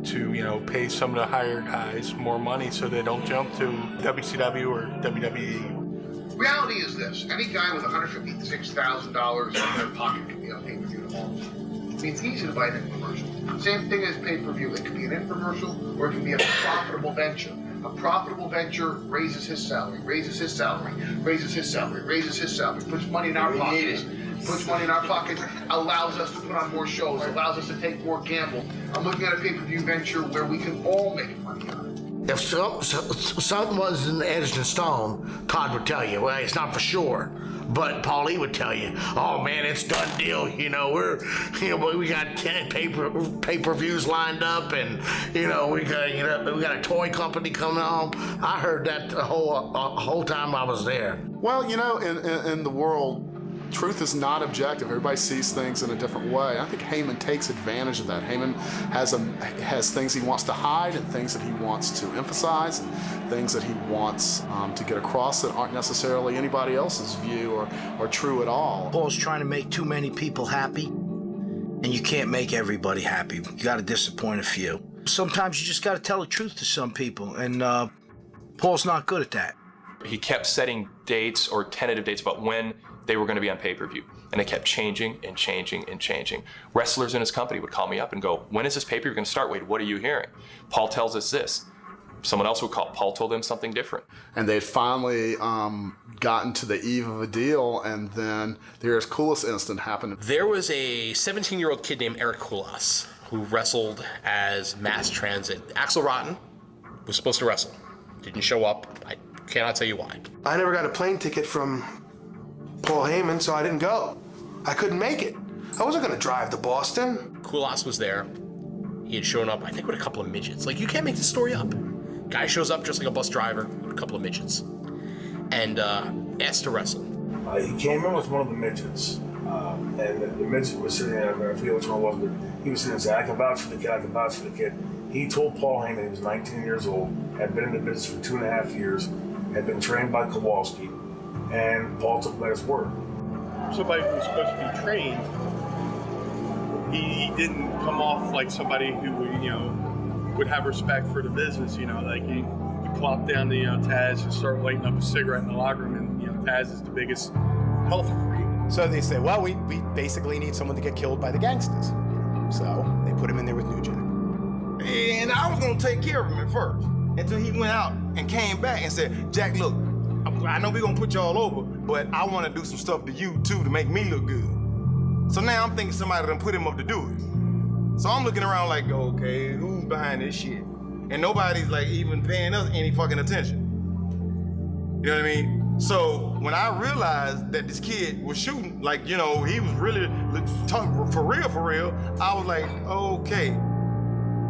Speaker 6: to, pay some of the higher guys more money so they don't jump to WCW or WWE.
Speaker 7: Reality is this: any guy with $156,000 in their pocket can be on pay-per-view tomorrow. I mean, it's easy to buy an infomercial. Same thing as pay-per-view. It can be an infomercial or it can be a profitable venture. A profitable venture raises his salary, raises his salary, raises his salary, raises his salary, puts money in our pockets, allows us to put on more shows, allows us to take more gamble. I'm looking at a pay-per-view venture where we can all make money on it.
Speaker 20: If something wasn't etched in stone, Todd would tell you, well, it's not for sure. But Paulie would tell you, oh man, it's done deal. We got 10 pay-per-views lined up, and we got a toy company coming on. I heard that the whole time I was there.
Speaker 5: Well, in the world, truth is not objective. Everybody sees things in a different way. I think Heyman takes advantage of that. Heyman has things he wants to hide and things that he wants to emphasize and things that he wants to get across that aren't necessarily anybody else's view or true at all.
Speaker 18: Paul's trying to make too many people happy, and you can't make everybody happy. You got to disappoint a few. Sometimes you just got to tell the truth to some people, and Paul's not good at that.
Speaker 11: He kept setting dates or tentative dates about when they were going to be on pay-per-view. And it kept changing and changing and changing. Wrestlers in his company would call me up and go, when is this pay-per-view going to start? Wait, what are you hearing? Paul tells us this. Someone else would call. Paul told them something different.
Speaker 5: And they'd finally gotten to the eve of a deal, and then their coolest incident happened.
Speaker 3: There was a 17-year-old kid named Eric Kulas who wrestled as Mass Transit. Axl Rotten was supposed to wrestle. Didn't show up. I Cannot tell you why.
Speaker 10: I never got a plane ticket from Paul Heyman, so I didn't go. I couldn't make it. I wasn't going to drive to Boston.
Speaker 3: Koulos was there. He had shown up, I think, with a couple of midgets. Like, you can't make this story up. Guy shows up just like a bus driver with a couple of midgets and asked to wrestle.
Speaker 4: He came in with one of the midgets, and the midget was sitting there, I forget which one it was, but he was sitting there and saying, I can vouch for the kid, I can vouch for the kid. He told Paul Heyman he was 19 years old, had been in the business for 2.5 years, had been trained by Kowalski, and Paul took him at his word.
Speaker 6: Somebody who was supposed to be trained, he didn't come off like somebody who would have respect for the business. Like he plopped down the Taz and started lighting up a cigarette in the locker room, and Taz is the biggest health freak.
Speaker 9: So they say, well, we basically need someone to get killed by the gangsters. So they put him in there with New Jack.
Speaker 26: And I was gonna take care of him at first until he went out and came back and said, Jack, look, I know we're gonna put y'all over, but I wanna do some stuff to you too to make me look good. So now I'm thinking somebody done put him up to do it. So I'm looking around like, okay, who's behind this shit? And nobody's like even paying us any fucking attention. You know what I mean? So when I realized that this kid was shooting, like, he was really for real, I was like, okay.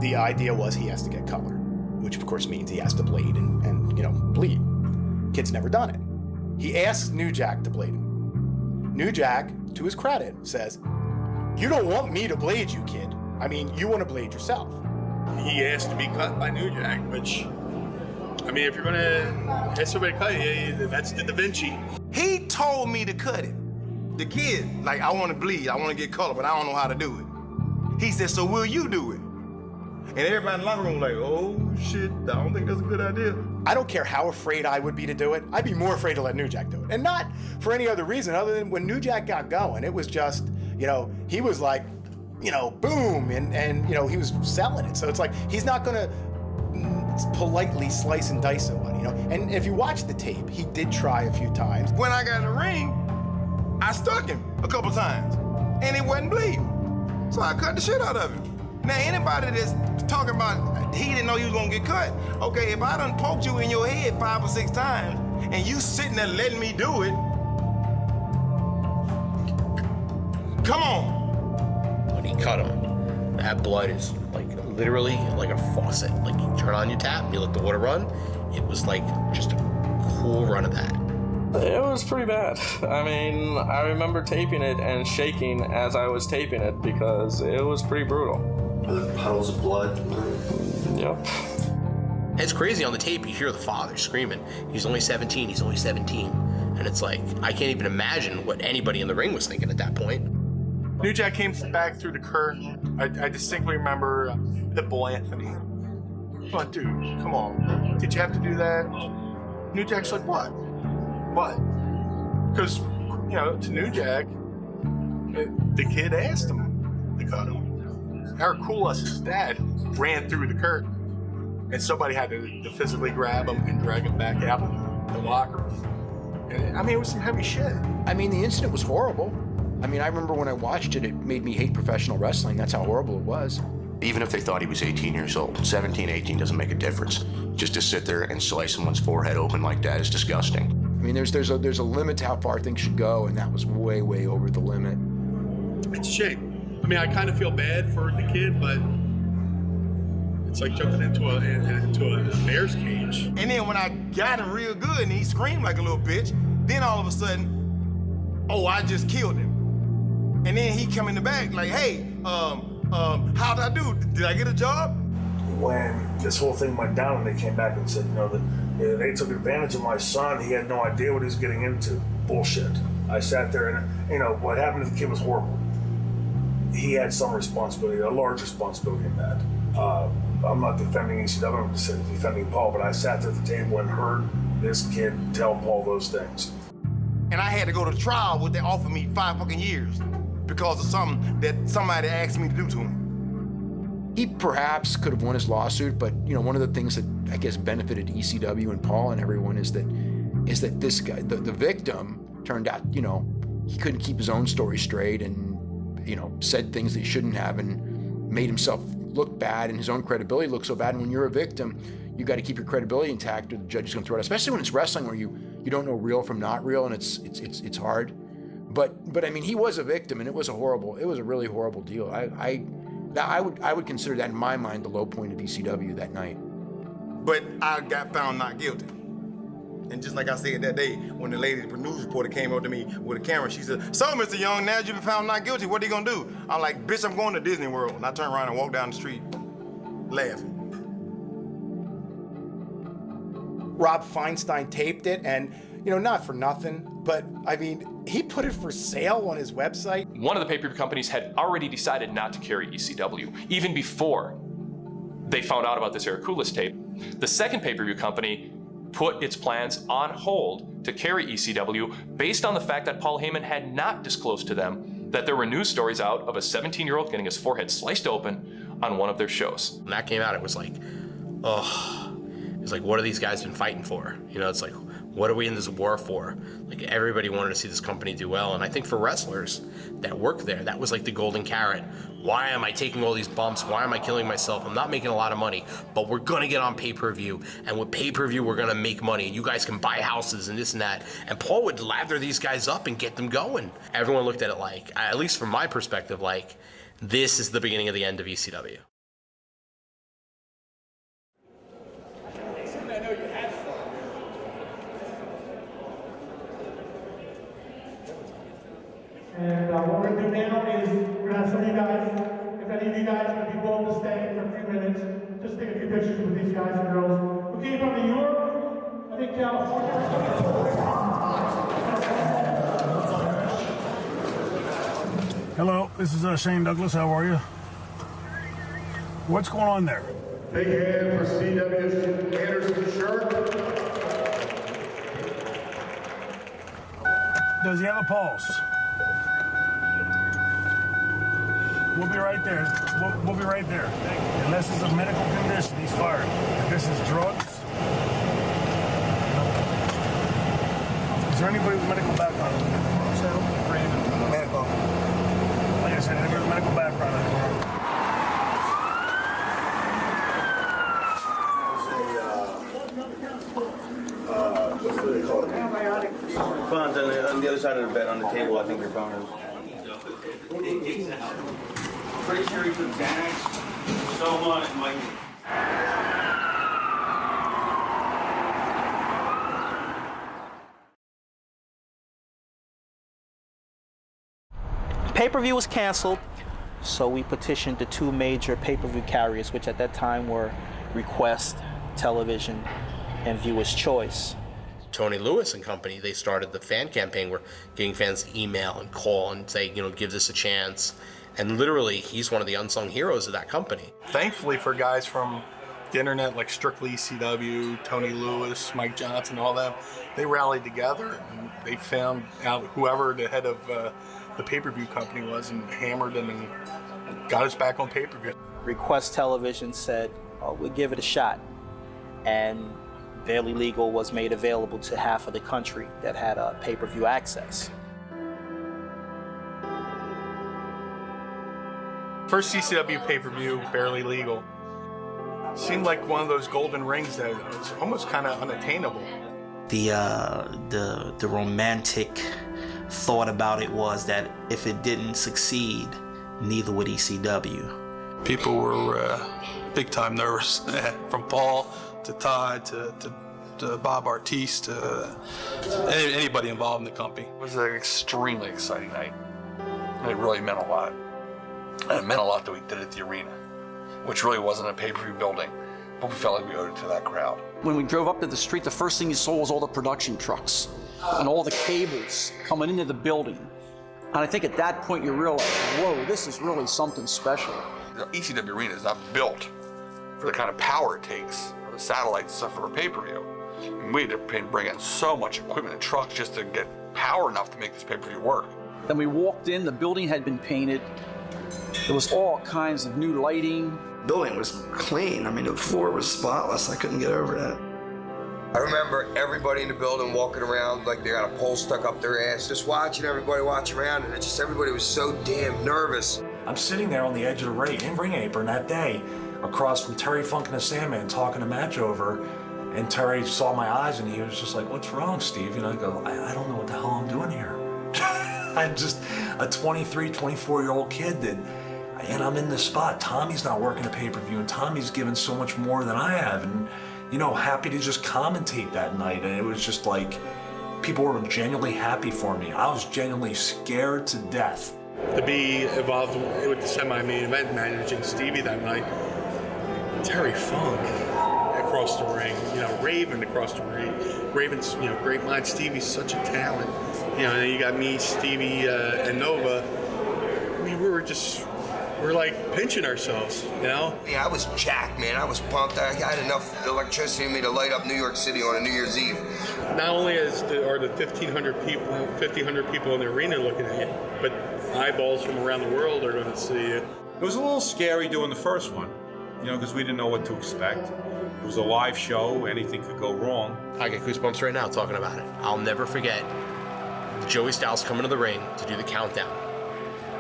Speaker 9: The idea was he has to get color, which of course means he has to blade and bleed. Kid's never done it. He asks New Jack to blade him. New Jack, to his credit, says, you don't want me to blade you, kid. I mean, you want to blade yourself.
Speaker 6: He asked to be cut by New Jack, which, if you're gonna have somebody cut you, that's the Da Vinci.
Speaker 26: He told me to cut it. The kid, like, I want to bleed, I want to get color, but I don't know how to do it. He said, so will you do it? And everybody in the locker room was like, oh shit, I don't think that's a good idea.
Speaker 9: I don't care how afraid I would be to do it. I'd be more afraid to let New Jack do it. And not for any other reason other than when New Jack got going, it was just, he was like, boom, and he was selling it. So it's like, he's not gonna politely slice and dice somebody, And if you watch the tape, he did try a few times.
Speaker 26: When I got in the ring, I stuck him a couple times, and he wasn't bleeding. So I cut the shit out of him. Now, anybody that's talking about he didn't know he was gonna get cut, okay, if I done poked you in your head 5 or 6 times, and you sitting there letting me do it, come on.
Speaker 3: When he cut him, that blood is like literally like a faucet. Like you turn on your tap and you let the water run. It was like just a cool run of that.
Speaker 28: It was pretty bad. I remember taping it and shaking as I was taping it because it was pretty brutal.
Speaker 15: Puddles of blood.
Speaker 28: Yep.
Speaker 3: It's crazy. On the tape, you hear the father screaming, he's only 17, he's only 17. And it's like, I can't even imagine what anybody in the ring was thinking at that point.
Speaker 6: New Jack came back through the curtain. I distinctly remember Pitbull Anthony. But dude, come on. Did you have to do that? New Jack's like, what? What? Because, to New Jack, the kid asked him to cut him. Eric Koulos' dad ran through the curtain, and somebody had to physically grab him and drag him back out of the locker room. And, it was some heavy shit.
Speaker 14: The incident was horrible. I remember when I watched it, it made me hate professional wrestling. That's how horrible it was.
Speaker 27: Even if they thought he was 18 years old, 17, 18 doesn't make a difference. Just to sit there and slice someone's forehead open like that is disgusting.
Speaker 14: There's a limit to how far things should go, and that was way, way over the limit.
Speaker 6: It's a shame. I kind of feel bad for the kid, but it's like jumping into a bear's cage.
Speaker 26: And then when I got him real good and he screamed like a little bitch, then all of a sudden, I just killed him. And then he come in the back like, hey, how'd I do? Did I get a job?
Speaker 4: When this whole thing went down and they came back and said, that they took advantage of my son, he had no idea what he was getting into. Bullshit. I sat there and, what happened to the kid was horrible. He had some responsibility, a large responsibility in that. I'm not defending ECW, I'm defending Paul, but I sat at the table and heard this kid tell Paul those things.
Speaker 26: And I had to go to trial what they offered me 5 fucking years because of something that somebody asked me to do to him.
Speaker 14: He perhaps could have won his lawsuit, but one of the things that I guess benefited ECW and Paul and everyone is that this guy, the victim, turned out, he couldn't keep his own story straight and said things that he shouldn't have and made himself look bad and his own credibility look so bad. And when you're a victim, you got to keep your credibility intact, or the judge is going to throw it out. Especially when it's wrestling, where you don't know real from not real, and it's hard. But I mean, he was a victim, and it was a really horrible deal. I would consider that in my mind the low point of ECW that night.
Speaker 26: But I got found not guilty. And just like I said that day, when the lady, the news reporter, came up to me with a camera, she said, "So, Mr. Young, now you've been found not guilty, what are you gonna do?" I'm like, "Bitch, I'm going to Disney World." And I turned around and walked down the street laughing.
Speaker 9: Rob Feinstein taped it, and, you know, not for nothing, but I mean, he put it for sale on his website.
Speaker 11: One of the pay-per-view companies had already decided not to carry ECW, even before they found out about this Eric Koulis tape. The second pay-per-view company put its plans on hold to carry ECW based on the fact that Paul Heyman had not disclosed to them that there were news stories out of a 17-year-old getting his forehead sliced open on one of their shows.
Speaker 3: When that came out, it was like, oh, it's like, what have these guys been fighting for? You know, it's like, what are we in this war for? Like, everybody wanted to see this company do well. And I think for wrestlers that work there, that was like the golden carrot. Why am I taking all these bumps? Why am I killing myself? I'm not making a lot of money, but we're gonna get on pay-per-view. And with pay-per-view, we're gonna make money. You guys can buy houses and this and that. And Paul would lather these guys up and get them going. Everyone looked at it like, at least from my perspective, like, this is the beginning of the end of ECW.
Speaker 12: And what we're going to do now is we're going to have some of you guys, if any of you guys would be willing to stay for a few minutes, just take a few pictures with these guys and girls. Who came from New York, I think California.
Speaker 4: Hello, this is Shane Douglas. How are you? What's going on there?
Speaker 12: Big hand for CW's Anderson Shirt.
Speaker 4: Does he have a pulse? We'll be right there. We'll be right there. Unless it's a medical condition, he's fired. If this is drugs, is there anybody with medical background? Medical. Like I said, anybody with medical background.
Speaker 12: What do they call it?
Speaker 15: Phone's on the other side of the bed on the table. I think your phone is. Pretty sure he took Xanax, Soma, and Mike.
Speaker 13: Pay-per-view was canceled, so we petitioned the two major pay-per-view carriers, which at that time were Request, Television, and Viewer's Choice.
Speaker 3: Tony Lewis and company, they started the fan campaign where getting fans to email and call and say, you know, give this a chance. And literally, he's one of the unsung heroes of that company.
Speaker 6: Thankfully for guys from the internet like Strictly ECW, Tony Lewis, Mike Johnson, all them, they rallied together and they found out whoever the head of the pay-per-view company was and hammered them and got us back on pay-per-view.
Speaker 13: Request Television said, oh, we'll give it a shot. And Barely Legal was made available to half of the country that had pay-per-view access.
Speaker 6: First CCW pay-per-view, Barely Legal, seemed like one of those golden rings that was almost kind of unattainable.
Speaker 13: The romantic thought about it was that if it didn't succeed, neither would ECW.
Speaker 6: People were big time nervous, from Paul to Todd to Bob Artiste to anybody involved in the company.
Speaker 16: It was an extremely exciting night. It really meant a lot. And it meant a lot that we did it at the arena, which really wasn't a pay-per-view building, but we felt like we owed it to that crowd.
Speaker 17: When we drove up to the street, the first thing you saw was all the production trucks and all the cables coming into the building. And I think at that point you realize, whoa, this is really something special.
Speaker 16: The ECW arena is not built for the kind of power it takes, or the satellite and stuff for a pay-per-view. And we had to bring in so much equipment and trucks just to get power enough to make this pay-per-view work.
Speaker 17: Then we walked in, the building had been painted. There was all kinds of new lighting.
Speaker 19: The building was clean. I mean, the floor was spotless. I couldn't get over that.
Speaker 24: I remember everybody in the building walking around like they got a pole stuck up their ass, just watching everybody watch around, and everybody was so damn nervous.
Speaker 21: I'm sitting there on the edge of the ring apron that day,
Speaker 1: across from Terry Funk and the Sandman talking a match over, and Terry saw my eyes and he was just like, "What's wrong, Steve?" And I go, I don't know what the hell I'm doing here. I'm just a 23, 24-year-old kid and I'm in this spot. Tommy's not working a pay-per-view, and Tommy's given so much more than I have, and happy to just commentate that night. And it was just like, people were genuinely happy for me. I was genuinely scared to death.
Speaker 6: To be involved with the semi-main event, managing Stevie that night, Terry Funk across the ring, Raven across the ring. Raven's, great mind. Stevie's such a talent. And then you got me, Stevie, and Nova. I mean, we're like pinching ourselves,
Speaker 24: Yeah, I was jacked, man. I was pumped. I had enough electricity in me to light up New York City on a New Year's Eve.
Speaker 6: Not only are the 1,500 people in the arena looking at you, but eyeballs from around the world are going to see you.
Speaker 2: It was a little scary doing the first one, because we didn't know what to expect. It was a live show. Anything could go wrong.
Speaker 3: I get goosebumps right now talking about it. I'll never forget Joey Styles coming to the ring to do the countdown.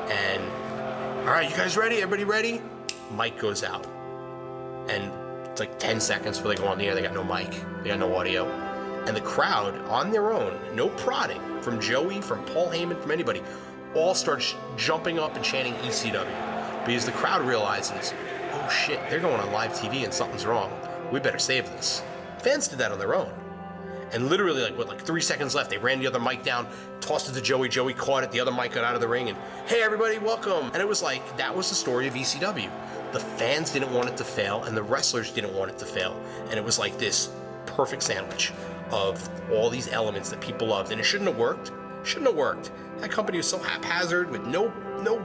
Speaker 3: And, all right, you guys ready? Everybody ready? Mic goes out. And it's like 10 seconds before they go on the air. They got no mic. They got no audio. And the crowd, on their own, no prodding, from Joey, from Paul Heyman, from anybody, all starts jumping up and chanting ECW. Because the crowd realizes, oh shit, they're going on live TV and something's wrong. We better save this. Fans did that on their own. And literally, like 3 seconds left, they ran the other mic down, tossed it to Joey. Joey caught it, the other mic got out of the ring, and hey, everybody, welcome. And it was like, that was the story of ECW. The fans didn't want it to fail, and the wrestlers didn't want it to fail. And it was like this perfect sandwich of all these elements that people loved. And it shouldn't have worked. Shouldn't have worked. That company was so haphazard with no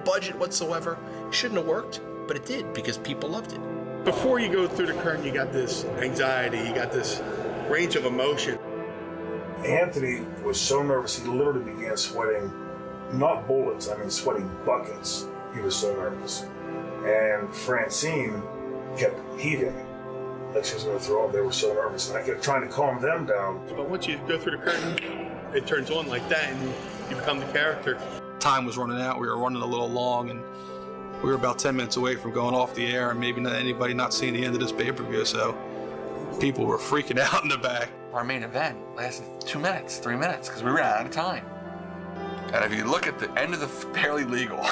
Speaker 3: budget whatsoever. It shouldn't have worked, but it did because people loved it.
Speaker 6: Before you go through the curtain, you got this anxiety, you got this range of emotion.
Speaker 4: Anthony was so nervous, he literally began sweating, not bullets, sweating buckets. He was so nervous. And Francine kept heaving, like she was going to throw up. They were so nervous. And I kept trying to calm them down.
Speaker 6: But once you go through the curtain, it turns on like that, and you become the character.
Speaker 7: Time was running out. We were running a little long, and we were about 10 minutes away from going off the air and maybe anybody not seeing the end of this pay-per-view, so people were freaking out in the back.
Speaker 16: Our main event lasted 2 minutes, 3 minutes, because we ran out of time. And if you look at the end of the Barely Legal,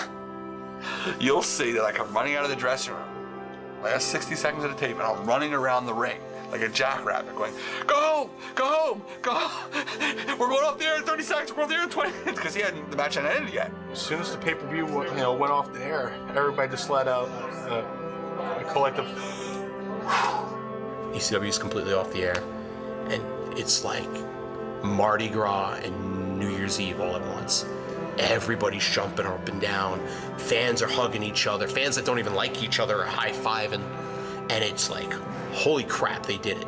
Speaker 16: you'll see that I'm running out of the dressing room, last 60 seconds of the tape, and I'm running around the ring like a jackrabbit going, go home, go home, go home. We're going off the air in 30 seconds, we're going off the air in 20 minutes, because the match hadn't ended yet.
Speaker 6: As soon as the pay-per-view went off the air, everybody just let out a collective.
Speaker 3: ECW is completely off the air, and it's like Mardi Gras and New Year's Eve all at once. Everybody's jumping up and down. Fans are hugging each other. Fans that don't even like each other are high-fiving. And it's like, holy crap, they did it.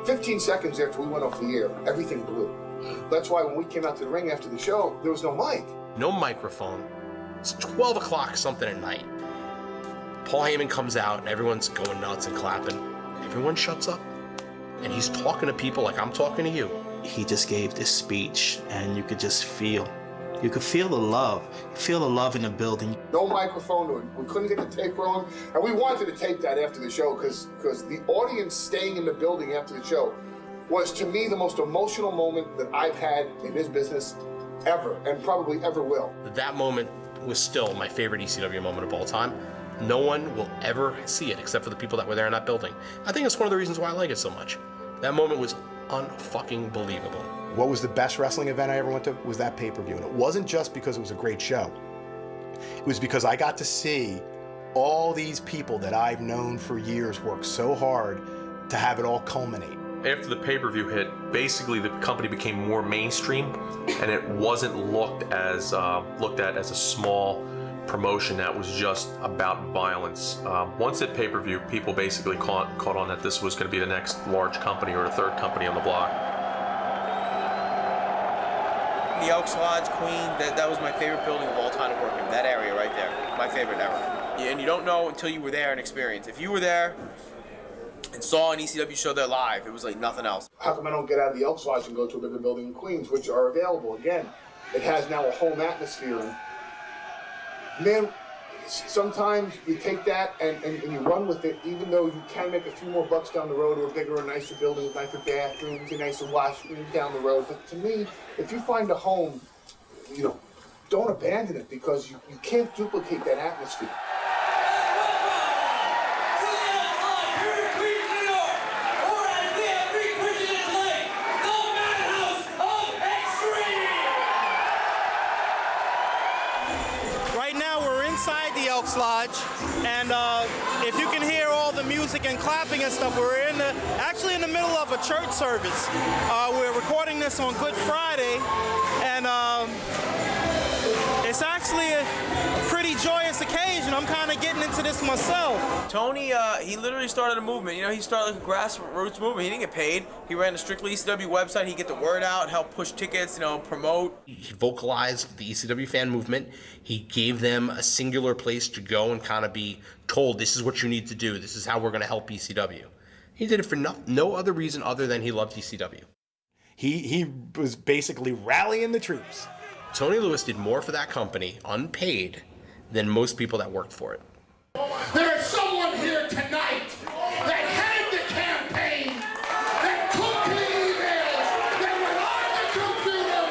Speaker 8: 15 seconds after we went off the air, everything blew. That's why when we came out to the ring after the show, there was no mic.
Speaker 3: No microphone. It's 12 o'clock something at night. Paul Heyman comes out and everyone's going nuts and clapping. Everyone shuts up. And he's talking to people like I'm talking to you.
Speaker 13: He just gave this speech and you could just feel. You could feel the love. Feel the love in the building.
Speaker 8: No microphone. We couldn't get the tape rolling. And we wanted to tape that after the show because the audience staying in the building after the show was, to me, the most emotional moment that I've had in this business ever, and probably ever will.
Speaker 3: That moment was still my favorite ECW moment of all time. No one will ever see it except for the people that were there in that building. I think it's one of the reasons why I like it so much. That moment was unfucking believable.
Speaker 9: What was the best wrestling event I ever went to was that pay-per-view. And it wasn't just because it was a great show. It was because I got to see all these people that I've known for years work so hard to have it all culminate.
Speaker 21: After the pay-per-view hit, basically the company became more mainstream, and it wasn't looked at as a small promotion that was just about violence. Once at pay-per-view, people basically caught on that this was going to be the next large company or the third company on the block.
Speaker 22: The Elks Lodge, Queen, that was my favorite building of all time to work in. That area right there, my favorite ever. And you don't know until you were there and experienced. If you were there and saw an ECW show there live, it was like nothing else.
Speaker 8: How come I don't get out of the Elks Lodge and go to a bigger building in Queens, which are available? Again, it has now a home atmosphere. And man, sometimes you take that and you run with it, even though you can make a few more bucks down the road, or a bigger or nicer building with nicer bathrooms, a nicer washroom down the road. But to me, if you find a home, don't abandon it, because you can't duplicate that atmosphere.
Speaker 12: Right now we're inside the Elks Lodge, and if you can hear all the music and clapping and stuff, we're actually in the middle of a church service. We're recording this on Good Friday, and it's actually a pretty joyous occasion. I'm kind of getting into this myself.
Speaker 22: Tony, he literally started a movement. He started like a grassroots movement. He didn't get paid. He ran the Strictly ECW website. He'd get the word out, help push tickets, promote.
Speaker 3: He vocalized the ECW fan movement. He gave them a singular place to go and kind of be told, this is what you need to do. This is how we're going to help ECW. He did it for no other reason other than he loved ECW.
Speaker 9: He was basically rallying the troops.
Speaker 3: Tony Lewis did more for that company, unpaid, than most people that worked for it.
Speaker 5: There is someone here tonight that had the campaign, that took the emails, that went on the computer,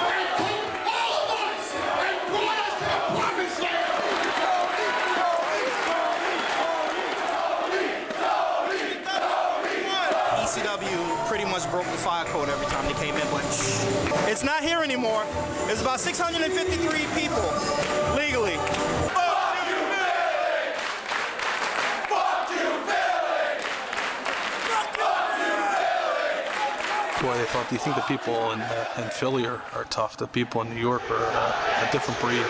Speaker 5: and took all of us and brought us to the promised land.
Speaker 12: ECW pretty much broke the fire code every time they came in, but it's not here anymore. There's about 653 people legally.
Speaker 7: Boy, they thought, do you think the people in Philly are tough? The people in New York are a different breed.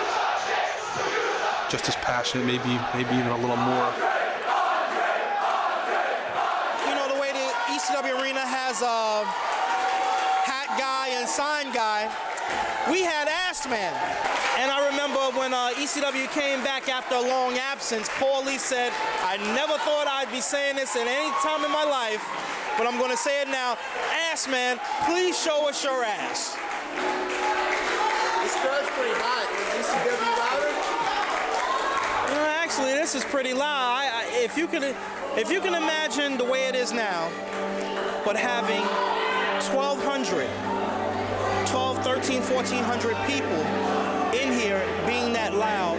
Speaker 7: Just as passionate, maybe even a little more.
Speaker 12: The way the ECW arena has a hat guy and sign guy, we had Ass Man. And I remember when ECW came back after a long absence, Paul Lee said, I never thought I'd be saying this at any time in my life, but I'm going to say it now. Ass Man, please show us your ass.
Speaker 22: This crowd's pretty hot. Is ECW louder?
Speaker 12: Actually, this is pretty loud. If you can imagine the way it is now, but having 1,200, 13, 1,400 people in here being that loud,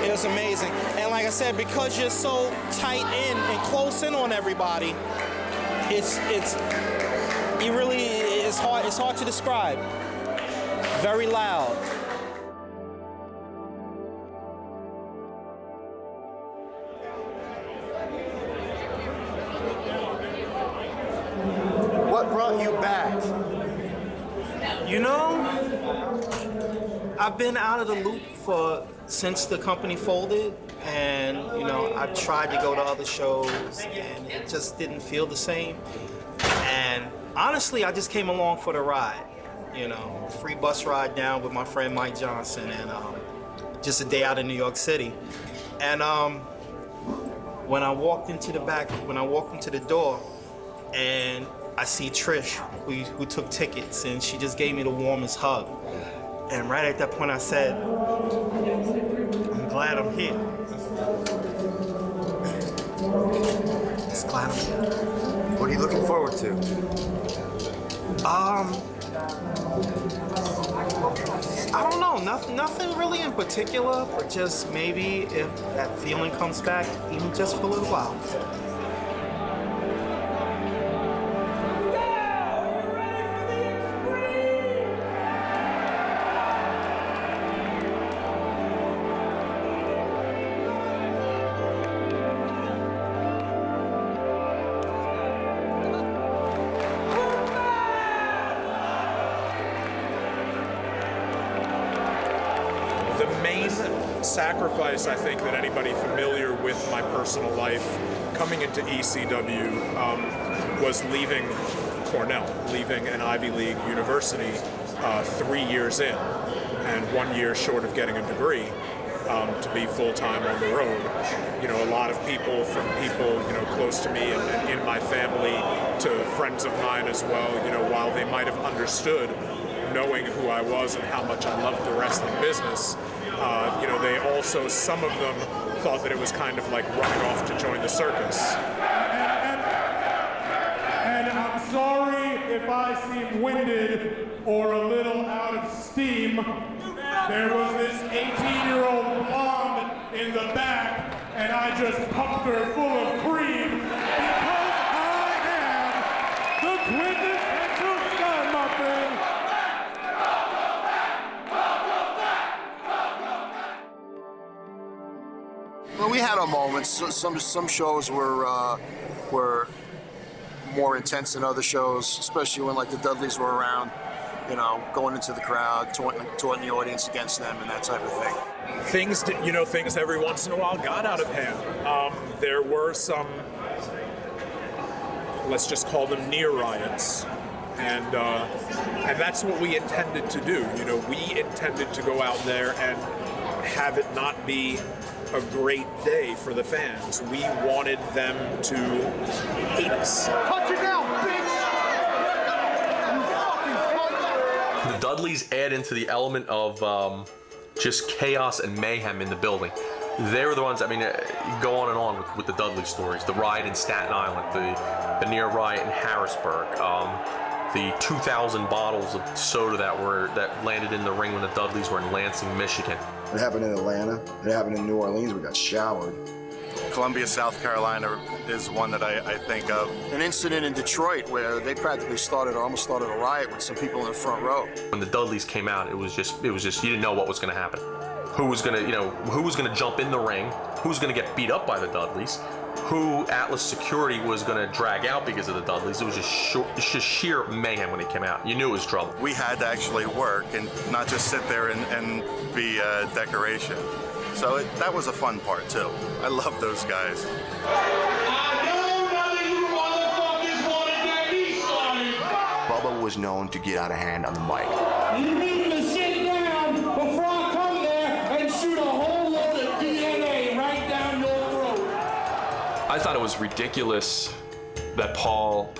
Speaker 12: it was amazing. And like I said, because you're so tight in and close in on everybody, it's hard to describe. Very loud.
Speaker 9: What brought you back?
Speaker 12: I've been out of the loop since the company folded, and I've tried to go to other shows, and it just didn't feel the same. And honestly, I just came along for the ride. Free bus ride down with my friend Mike Johnson, and just a day out in New York City. And when I walked into the door, and I see Trish, who took tickets, and she just gave me the warmest hug. And right at that point I said, I'm glad I'm here. Just glad I'm here.
Speaker 15: What are you looking forward to?
Speaker 12: I don't know, nothing really in particular, but just maybe if that feeling comes back, even just for a little while.
Speaker 10: Sacrifice, I think, that anybody familiar with my personal life coming into ECW was leaving Cornell, leaving an Ivy League university 3 years in, and 1 year short of getting a degree, to be full-time on the road. A lot of people, from people close to me and in my family, to friends of mine as well, while they might have understood knowing who I was and how much I loved the wrestling business, they also, some of them thought that it was kind of like running off to join the circus.
Speaker 12: And I'm sorry if I seem winded or a little out of steam. There was this 18-year-old blonde in the back, and I just pumped her full of cream because I am the quintessential Sky Muffin.
Speaker 14: Well, we had our moments. Some shows were more intense than other shows, especially when like the Dudleys were around. Going into the crowd, taunting the audience against them, and that type of thing.
Speaker 10: Things every once in a while got out of hand. There were some, let's just call them near riots, and that's what we intended to do. We intended to go out there and have it not be a great day for the fans. We wanted them to hate us.
Speaker 5: Punch it down, bitch!
Speaker 21: The Dudleys add into the element of just chaos and mayhem in the building. They were the ones, go on and on with the Dudley stories. The riot in Staten Island, the near riot in Harrisburg, the 2,000 bottles of soda that landed in the ring when the Dudleys were in Lansing, Michigan.
Speaker 14: It happened in Atlanta. It happened in New Orleans. We got showered.
Speaker 18: Columbia, South Carolina is one that I think of.
Speaker 14: An incident in Detroit where they practically almost started a riot with some people in the front row.
Speaker 21: When the Dudleys came out, it was just you didn't know what was going to happen. Who was going to jump in the ring? Who was going to get beat up by the Dudleys? Who Atlas Security was going to drag out because of the Dudleys? It was just sheer mayhem when it came out. You knew it was trouble.
Speaker 18: We had to actually work and not just sit there and be a decoration. So that was a fun part too. I love those guys.
Speaker 20: Bubba was known to get out of hand on the mic.
Speaker 5: You need to sit down before I come there and shoot a whole load of DNA right down your throat.
Speaker 11: I thought it was ridiculous that Paul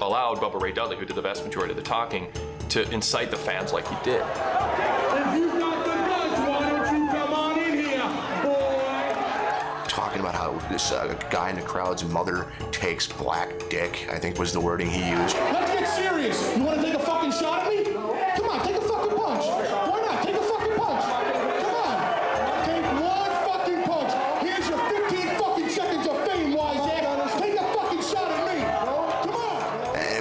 Speaker 11: allowed Bubba Ray Dudley, who did the vast majority of the talking, to incite the fans like he did.
Speaker 5: If you got the guts, why don't you come on in here, boy?
Speaker 20: Talking about how this guy in the crowd's mother takes black dick, I think was the wording he used.
Speaker 5: Let's get serious. You want to take a fucking shot at me? Come on, take a fucking punch. Why not? Take a fucking punch. Come on. Take one fucking punch. Here's your 15 fucking seconds of fame, wise ass. Take a fucking shot at me. Come on.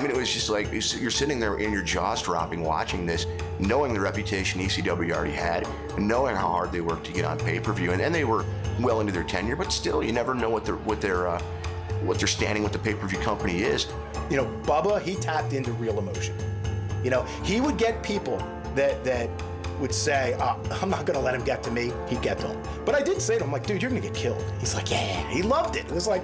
Speaker 20: It was just like, you're sitting there in your jaws dropping watching this, knowing the reputation ECW already had, knowing how hard they worked to get on pay-per-view, and they were well into their tenure, but still, you never know what their standing with the pay-per-view company is.
Speaker 9: Bubba, he tapped into real emotion. He would get people that would say, I'm not gonna let him get to me. He'd get to him. But I did say to him, dude, you're gonna get killed. He's like, yeah, he loved it. It was like,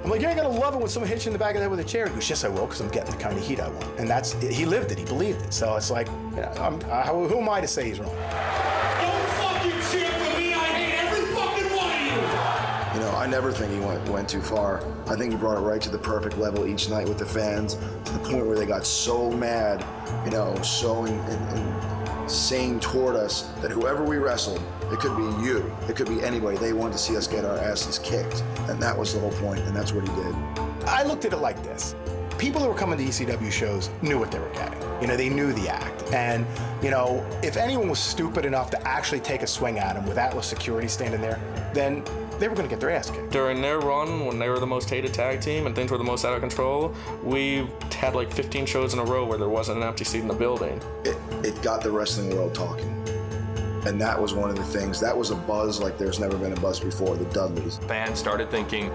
Speaker 9: I'm like, you ain't gonna love it when someone hits you in the back of the head with a chair. He goes, yes, I will, because I'm getting the kind of heat I want. And he lived it, he believed it. So it's like, who am I to say he's wrong?
Speaker 5: Don't fucking cheer for me. I hate every fucking one of you.
Speaker 14: I never think he went too far. I think he brought it right to the perfect level each night with the fans, to the point where they got so mad, so insane toward us that whoever we wrestled, it could be you, it could be anybody, they wanted to see us get our asses kicked. And that was the whole point, and that's what he did.
Speaker 9: I looked at it like this. People that were coming to ECW shows knew what they were getting. They knew the act. And, if anyone was stupid enough to actually take a swing at him with Atlas Security standing there, then they were going to get their ass kicked.
Speaker 23: During their run, when they were the most hated tag team and things were the most out of control, we had 15 shows in a row where there wasn't an empty seat in the building.
Speaker 14: It got the wrestling world talking. And that was one of the things. That was a buzz like there's never been a buzz before, the Dudleys.
Speaker 11: Fans started thinking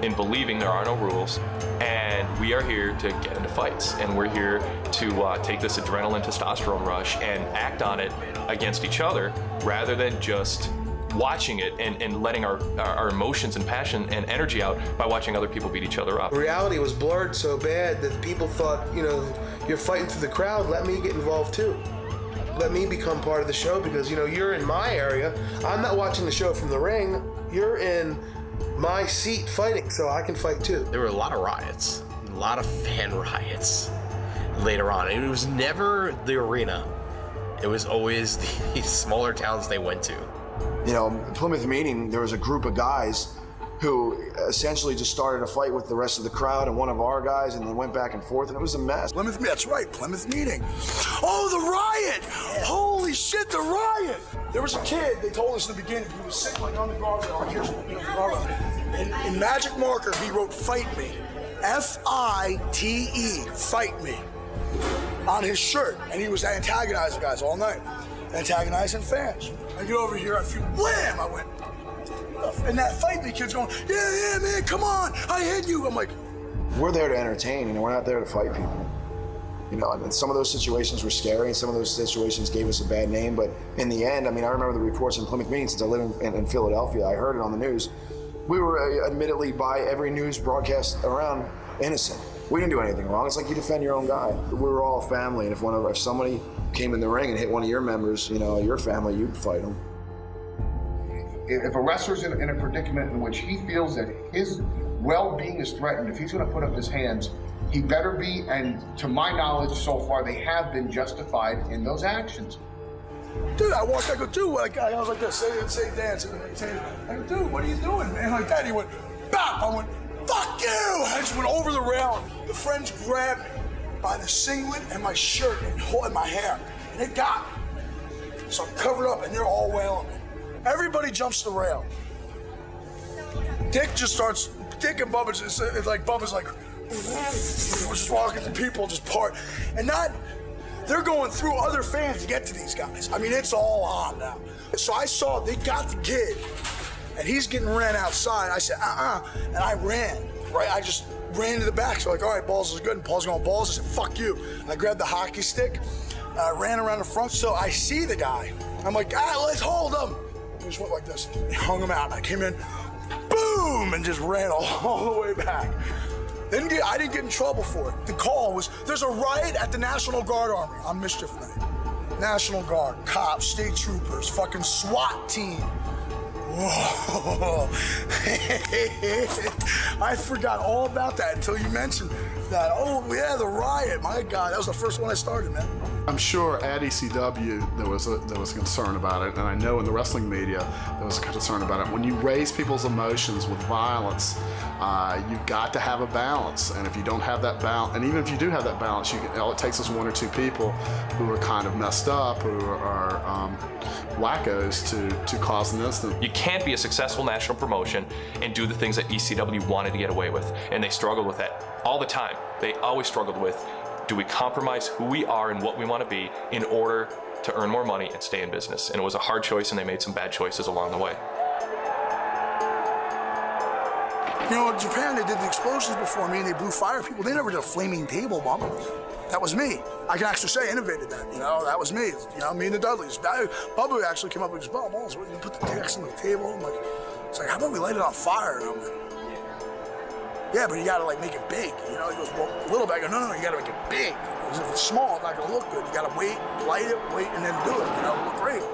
Speaker 11: and believing there are no rules, and we are here to get into fights, and we're here to take this adrenaline testosterone rush and act on it against each other rather than just watching it and letting our emotions and passion and energy out by watching other people beat each other up.
Speaker 25: Reality was blurred so bad that people thought, you're fighting through the crowd, let me get involved too. Let me become part of the show because, you're in my area. I'm not watching the show from the ring. You're in my seat fighting, so I can fight too.
Speaker 3: There were a lot of riots, a lot of fan riots. later on. It was never the arena. It was always these smaller towns they went to.
Speaker 14: You know, Plymouth Meeting, there was a group of guys who essentially just started a fight with the rest of the crowd and one of our guys, and they went back and forth, and it was a mess.
Speaker 1: That's right, Plymouth Meeting. Oh, the riot! Holy shit, the riot! There was a kid, they told us in the beginning, he was sitting like on the guardrail, like here's the guardrail. And in magic marker, he wrote, "Fight me." F-I-T-E, fight me, on his shirt. And he was antagonizing guys all night, antagonizing fans. I get over here, I feel wham! I went, and that fight me kid's going, yeah, man, come on, I hit you. I'm like,
Speaker 14: we're there to entertain, you know, we're not there to fight people. You know, and some of those situations were scary, and some of those situations gave us a bad name, but in the end, I mean, I remember the reports in Plymouth Meeting, since I live in Philadelphia, I heard it on the news. We were admittedly, by every news broadcast around, innocent. We didn't do anything wrong. It's like you defend your own guy. We were all family, and if somebody came in the ring and hit one of your members, you know, your family, you'd fight them.
Speaker 8: If a wrestler's in a predicament in which he feels that his well-being is threatened, if he's going to put up his hands, he better be, and to my knowledge so far, they have been justified in those actions.
Speaker 1: Dude, I walked, I go, dude, like, I was like this, say dance, I go, dude, what are you doing, man? Like that, he went, bop, I went, fuck you! I just went over the rail. The friends grabbed me by the singlet and my shirt and my hair, and it got me. So I'm covered up, and they're all wailing me. Everybody jumps the rail. Dick and Bubba just, like, Bubba's like, we're just walking to people, just part. And they're going through other fans to get to these guys. I mean, it's all on now. So I saw they got the kid, and he's getting ran outside. I said, and I ran, right? I just ran to the back. So like, all right, Balls is good. And Paul's going, Balls. I said, fuck you. And I grabbed the hockey stick, and I ran around the front. So I see the guy. I'm like, let's hold him. He just went like this. He hung him out, and I came in, boom, and just ran all the way back. I didn't get in trouble for it. The call was, there's a riot at the National Guard Armory on Mischief Night. National Guard, cops, state troopers, fucking SWAT team. Whoa. I forgot all about that until you mentioned that. Oh, yeah, the riot. My God, that was the first one I started, man.
Speaker 2: I'm sure at ECW there was concern about it, and I know in the wrestling media there was a concern about it. When you raise people's emotions with violence, you've got to have a balance, and if you don't have that balance, and even if you do have that balance, all it takes is one or two people who are kind of messed up, who are wackos to cause an incident.
Speaker 11: You can't be a successful national promotion and do the things that ECW wanted to get away with, and they struggled with that all the time. They always struggled with, do we compromise who we are and what we want to be in order to earn more money and stay in business? And it was a hard choice, and they made some bad choices along the way.
Speaker 1: You know, in Japan, they did the explosions before me, and they blew fire people. They never did a flaming table bomb. That was me. I can actually say I innovated that. You know, that was me. You know, me and the Dudleys. Bubba actually came up and goes, Balls, you put the decks on the table. I'm like, it's like, how about we light it on fire? And I'm like, yeah, but you gotta like make it big. You know, he goes, well, a little bit. I go, no, you gotta make it big. Because if it's small, it's not gonna look good. You gotta wait, light it, and then do it. You know, look great.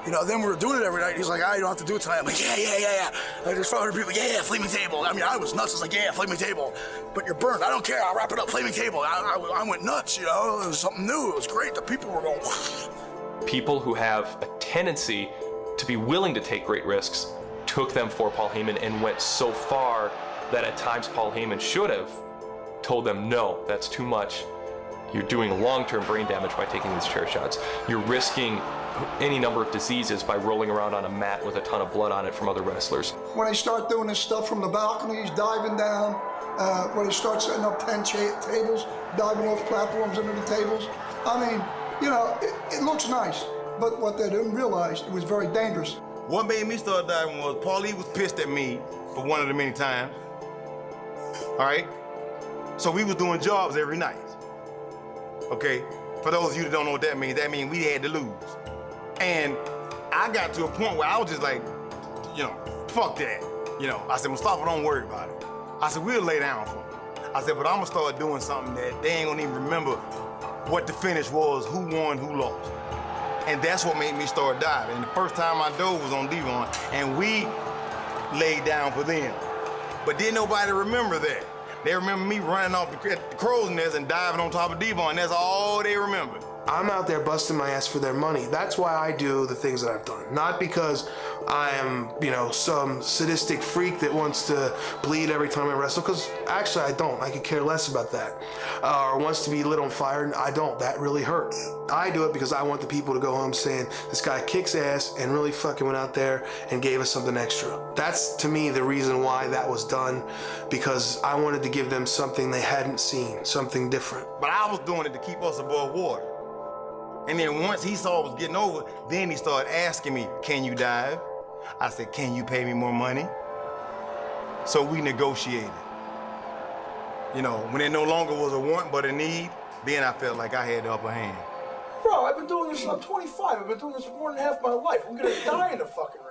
Speaker 1: You know, then we were doing it every night. He's like, you don't have to do it tonight. I'm like, yeah. Like, there's 500 people, yeah, flaming table. I mean, I was nuts. I was like, yeah, flaming table. But you're burned. I don't care. I'll wrap it up, flaming table. I went nuts, you know. It was something new. It was great. The people were going,
Speaker 11: People who have a tendency to be willing to take great risks took them for Paul Heyman and went so far that at times Paul Heyman should have told them, no, that's too much. You're doing long-term brain damage by taking these chair shots. You're risking any number of diseases by rolling around on a mat with a ton of blood on it from other wrestlers.
Speaker 1: When they start doing this stuff from the balconies, diving down, when they start setting up 10 tables, diving off platforms into the tables, I mean, you know, it looks nice, but what they didn't realize, it was very dangerous.
Speaker 17: What made me start diving was Paulie was pissed at me for one of the many times. All right? So we was doing jobs every night. Okay? For those of you that don't know what that means we had to lose. And I got to a point where I was just like, you know, fuck that. You know, I said, Mustafa, don't worry about it. I said, we'll lay down for it. I said, but I'm gonna start doing something that they ain't gonna even remember what the finish was, who won, who lost. And that's what made me start diving. And the first time I dove was on Devon, and we laid down for them. But didn't nobody remember that. They remember me running off the crow's nest and diving on top of Devon. That's all they remember.
Speaker 25: I'm out there busting my ass for their money. That's why I do the things that I've done. Not because I am, some sadistic freak that wants to bleed every time I wrestle, because actually I don't. I could care less about that. Or wants to be lit on fire. I don't. That really hurts. I do it because I want the people to go home saying, this guy kicks ass and really fucking went out there and gave us something extra. That's, to me, the reason why that was done, because I wanted to give them something they hadn't seen, something different.
Speaker 17: But I was doing it to keep us above water. And then once he saw I was getting over, then he started asking me, can you dive? I said, can you pay me more money? So we negotiated. When it no longer was a want but a need, then I felt like I had the upper hand.
Speaker 1: Bro, I've been doing this, I'm 25, I've been doing this for more than half my life. I'm gonna die in the fucking ring.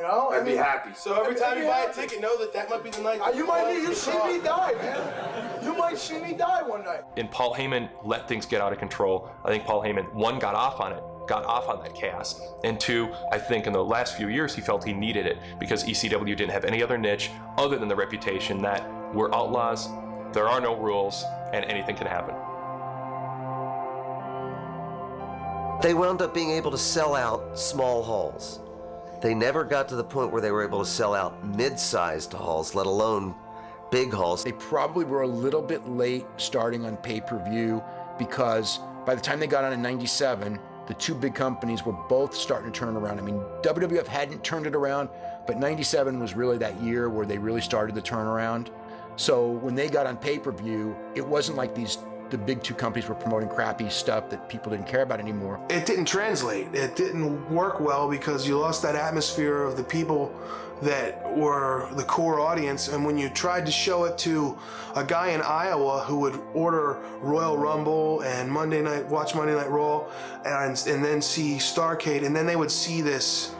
Speaker 25: I'd be happy.
Speaker 1: So every time you buy a ticket,
Speaker 25: know that might be the night.
Speaker 1: You see me die, man. You might see me die one night.
Speaker 11: And Paul Heyman let things get out of control. I think Paul Heyman, one, got off on that chaos, and two, I think in the last few years he felt he needed it because ECW didn't have any other niche other than the reputation that we're outlaws, there are no rules, and anything can happen.
Speaker 4: They wound up being able to sell out small halls. They never got to the point where they were able to sell out mid-sized halls, let alone big halls.
Speaker 6: They probably were a little bit late starting on pay-per-view because by the time they got on in '97, the two big companies were both starting to turn around. I mean, WWF hadn't turned it around, but '97 was really that year where they really started the turnaround. So when they got on pay-per-view, it wasn't like the big two companies were promoting crappy stuff that people didn't care about anymore.
Speaker 25: It didn't translate. It didn't work well because you lost that atmosphere of the people that were the core audience. And when you tried to show it to a guy in Iowa who would order Royal Rumble and watch Monday Night Raw and then see Starrcade, and then they would see this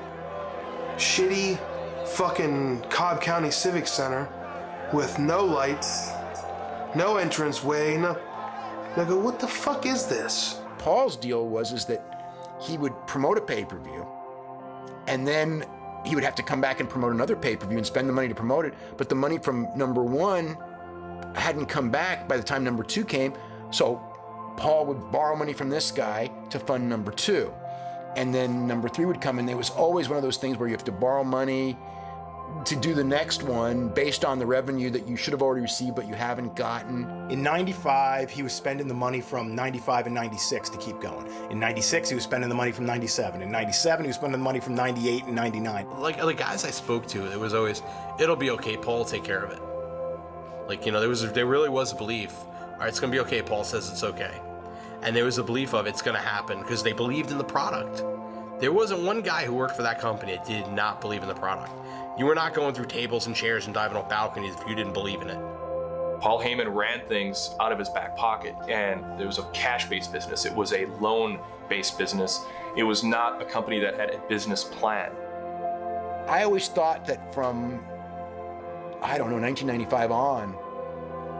Speaker 25: shitty fucking Cobb County Civic Center with no lights, no entranceway, and I go, what the fuck is this?
Speaker 6: Paul's deal was that he would promote a pay-per-view, and then he would have to come back and promote another pay-per-view and spend the money to promote it. But the money from number one hadn't come back by the time number two came, so Paul would borrow money from this guy to fund number two. And then number three would come, and there was always one of those things where you have to borrow money to do the next one based on the revenue that you should have already received but you haven't gotten.
Speaker 9: In '95, he was spending the money from '95 and '96 to keep going. In '96, he was spending the money from '97. In '97, he was spending the money from '98 and '99.
Speaker 3: Like the guys I spoke to, it was always, it'll be okay, Paul will take care of it. There really was a belief, all right, it's gonna be okay, Paul says it's okay. And there was a belief of it's gonna happen because they believed in the product. There wasn't one guy who worked for that company that did not believe in the product. You were not going through tables and chairs and diving off balconies if you didn't believe in it.
Speaker 11: Paul Heyman ran things out of his back pocket, and it was a cash-based business. It was a loan-based business. It was not a company that had a business plan.
Speaker 6: I always thought that from, 1995 on,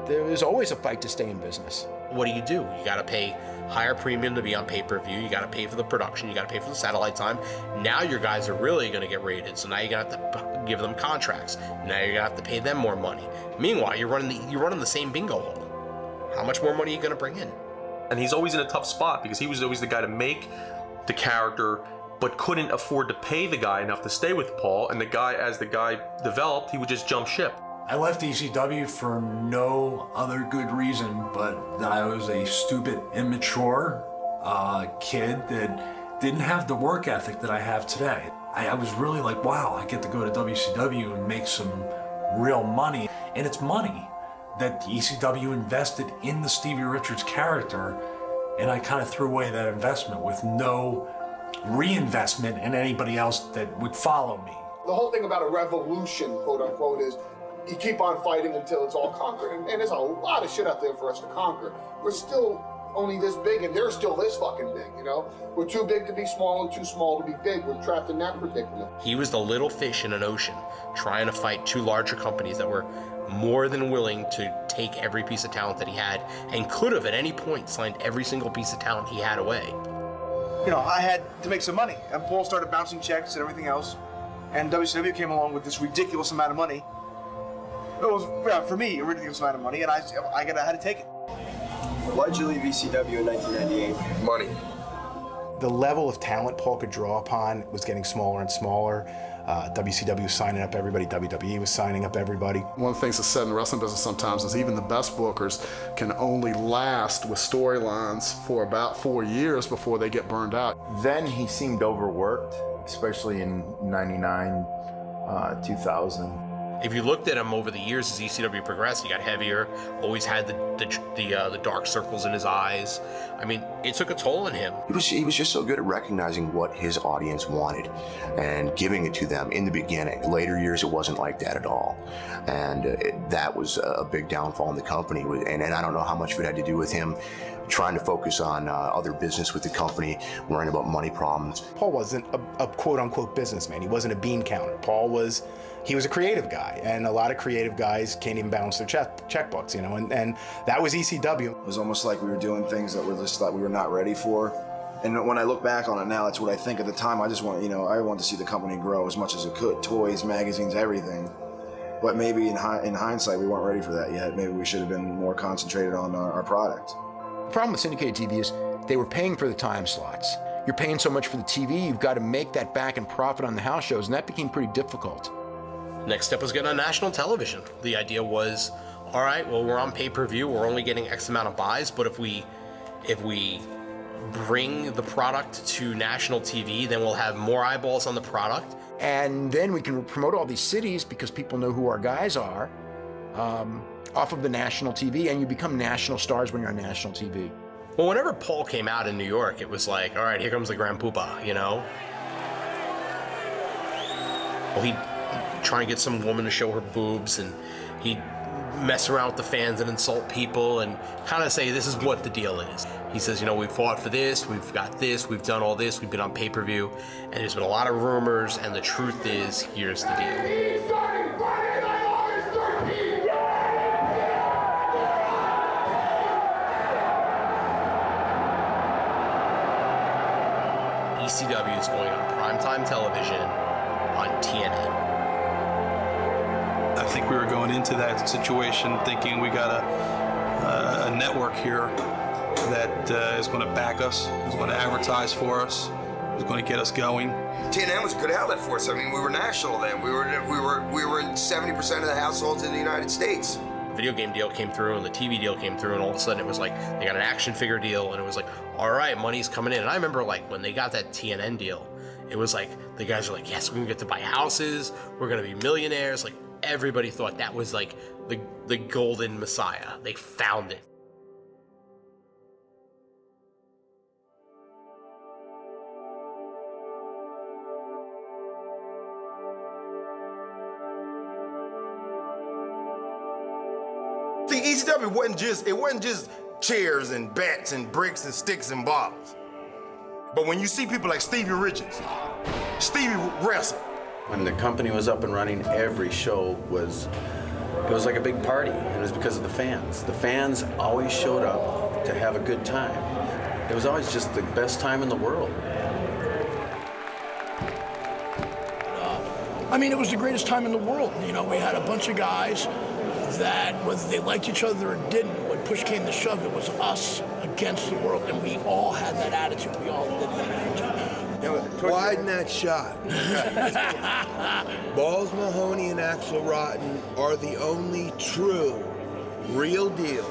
Speaker 6: there was always a fight to stay in business.
Speaker 3: What do? You gotta pay higher premium to be on pay-per-view, you gotta pay for the production, you gotta pay for the satellite time. Now your guys are really gonna get rated, so now you're gonna have to give them contracts. Now you're gonna have to pay them more money. Meanwhile, you're running the same bingo hall. How much more money are you gonna bring in?
Speaker 21: And he's always in a tough spot because he was always the guy to make the character, but couldn't afford to pay the guy enough to stay with Paul, and as the guy developed, he would just jump ship.
Speaker 16: I left ECW for no other good reason, but I was a stupid, immature kid that didn't have the work ethic that I have today. I was really like, wow, I get to go to WCW and make some real money. And it's money that ECW invested in the Stevie Richards character, and I kind of threw away that investment with no reinvestment in anybody else that would follow me.
Speaker 8: The whole thing about a revolution, quote unquote, is you keep on fighting until it's all conquered. And there's a lot of shit out there for us to conquer. We're still only this big, and they're still this fucking big, We're too big to be small and too small to be big. We're trapped in that predicament.
Speaker 3: He was the little fish in an ocean trying to fight two larger companies that were more than willing to take every piece of talent that he had and could have at any point signed every single piece of talent he had away.
Speaker 19: I had to make some money, and Paul started bouncing checks and everything else, and WCW came along with this ridiculous amount of money. It was, yeah, for me, a ridiculous amount of money, and I had to take it.
Speaker 7: Why'd you leave ECW in 1998?
Speaker 9: Money. The level of talent Paul could draw upon was getting smaller and smaller. WCW was signing up everybody. WWE was signing up everybody.
Speaker 2: One of the things that's said in the wrestling business sometimes is even the best bookers can only last with storylines for about 4 years before they get burned out.
Speaker 13: Then he seemed overworked, especially in 99, 2000.
Speaker 3: If you looked at him over the years as ECW progressed, he got heavier, always had the dark circles in his eyes. I mean, it took a toll on him.
Speaker 20: He was just so good at recognizing what his audience wanted and giving it to them in the beginning. Later years, it wasn't like that at all. And that was a big downfall in the company. And I don't know how much of it had to do with him trying to focus on other business with the company, worrying about money problems.
Speaker 9: Paul wasn't a quote-unquote businessman. He wasn't a bean counter. Paul was a creative guy, and a lot of creative guys can't even balance their checkbooks, you know, and that was ECW.
Speaker 14: It was almost like we were doing things that we just thought we were not ready for. And when I look back on it now, that's what I think. At the time, I just want, I wanted to see the company grow as much as it could. Toys, magazines, everything. But maybe in hindsight, we weren't ready for that yet. Maybe we should have been more concentrated on our product.
Speaker 6: The problem with syndicated TV is they were paying for the time slots. You're paying so much for the TV, you've got to make that back and profit on the house shows, and that became pretty difficult.
Speaker 3: Next step was getting on national television. The idea was, all right, well, we're on pay-per-view, we're only getting X amount of buys, but if we bring the product to national TV, then we'll have more eyeballs on the product.
Speaker 6: And then we can promote all these cities because people know who our guys are off of the national TV, and you become national stars when you're on national TV.
Speaker 3: Well, whenever Paul came out in New York, it was like, all right, here comes the Grand Poobah, you know? Well, he'd try and get some woman to show her boobs, and he'd mess around with the fans and insult people and kind of say, this is what the deal is. He says, we fought for this, we've got this, we've done all this, we've been on pay-per-view, and there's been a lot of rumors, and the truth is, here's the deal. ECW is going on primetime television on TNN.
Speaker 15: I think we were going into that situation thinking we got a network here that is going to back us, is going to advertise for us, is going to get us going.
Speaker 22: TNN was a good outlet for us. I mean, we were national then. We were in 70% of the households in the United States.
Speaker 3: The video game deal came through and the TV deal came through, and all of a sudden it was like they got an action figure deal, and it was like, all right, money's coming in. And I remember like when they got that TNN deal, it was like the guys were like, yes, we're gonna get to buy houses, we're gonna be millionaires. Like everybody thought that was like the golden messiah. They found it.
Speaker 17: See, ECW wasn't just chairs and bats and bricks and sticks and bottles. But when you see people like Stevie Richards, Stevie wrestled.
Speaker 24: When the company was up and running, every show was like a big party, and it was because of the fans. The fans always showed up to have a good time. It was always just the best time in the world.
Speaker 1: I mean, it was the greatest time in the world. We had a bunch of guys that, whether they liked each other or didn't, when push came to shove, it was us against the world, and we all had that attitude. We all did that attitude.
Speaker 25: Widen that shot. Balls Mahoney and Axel Rotten are the only true, real deal,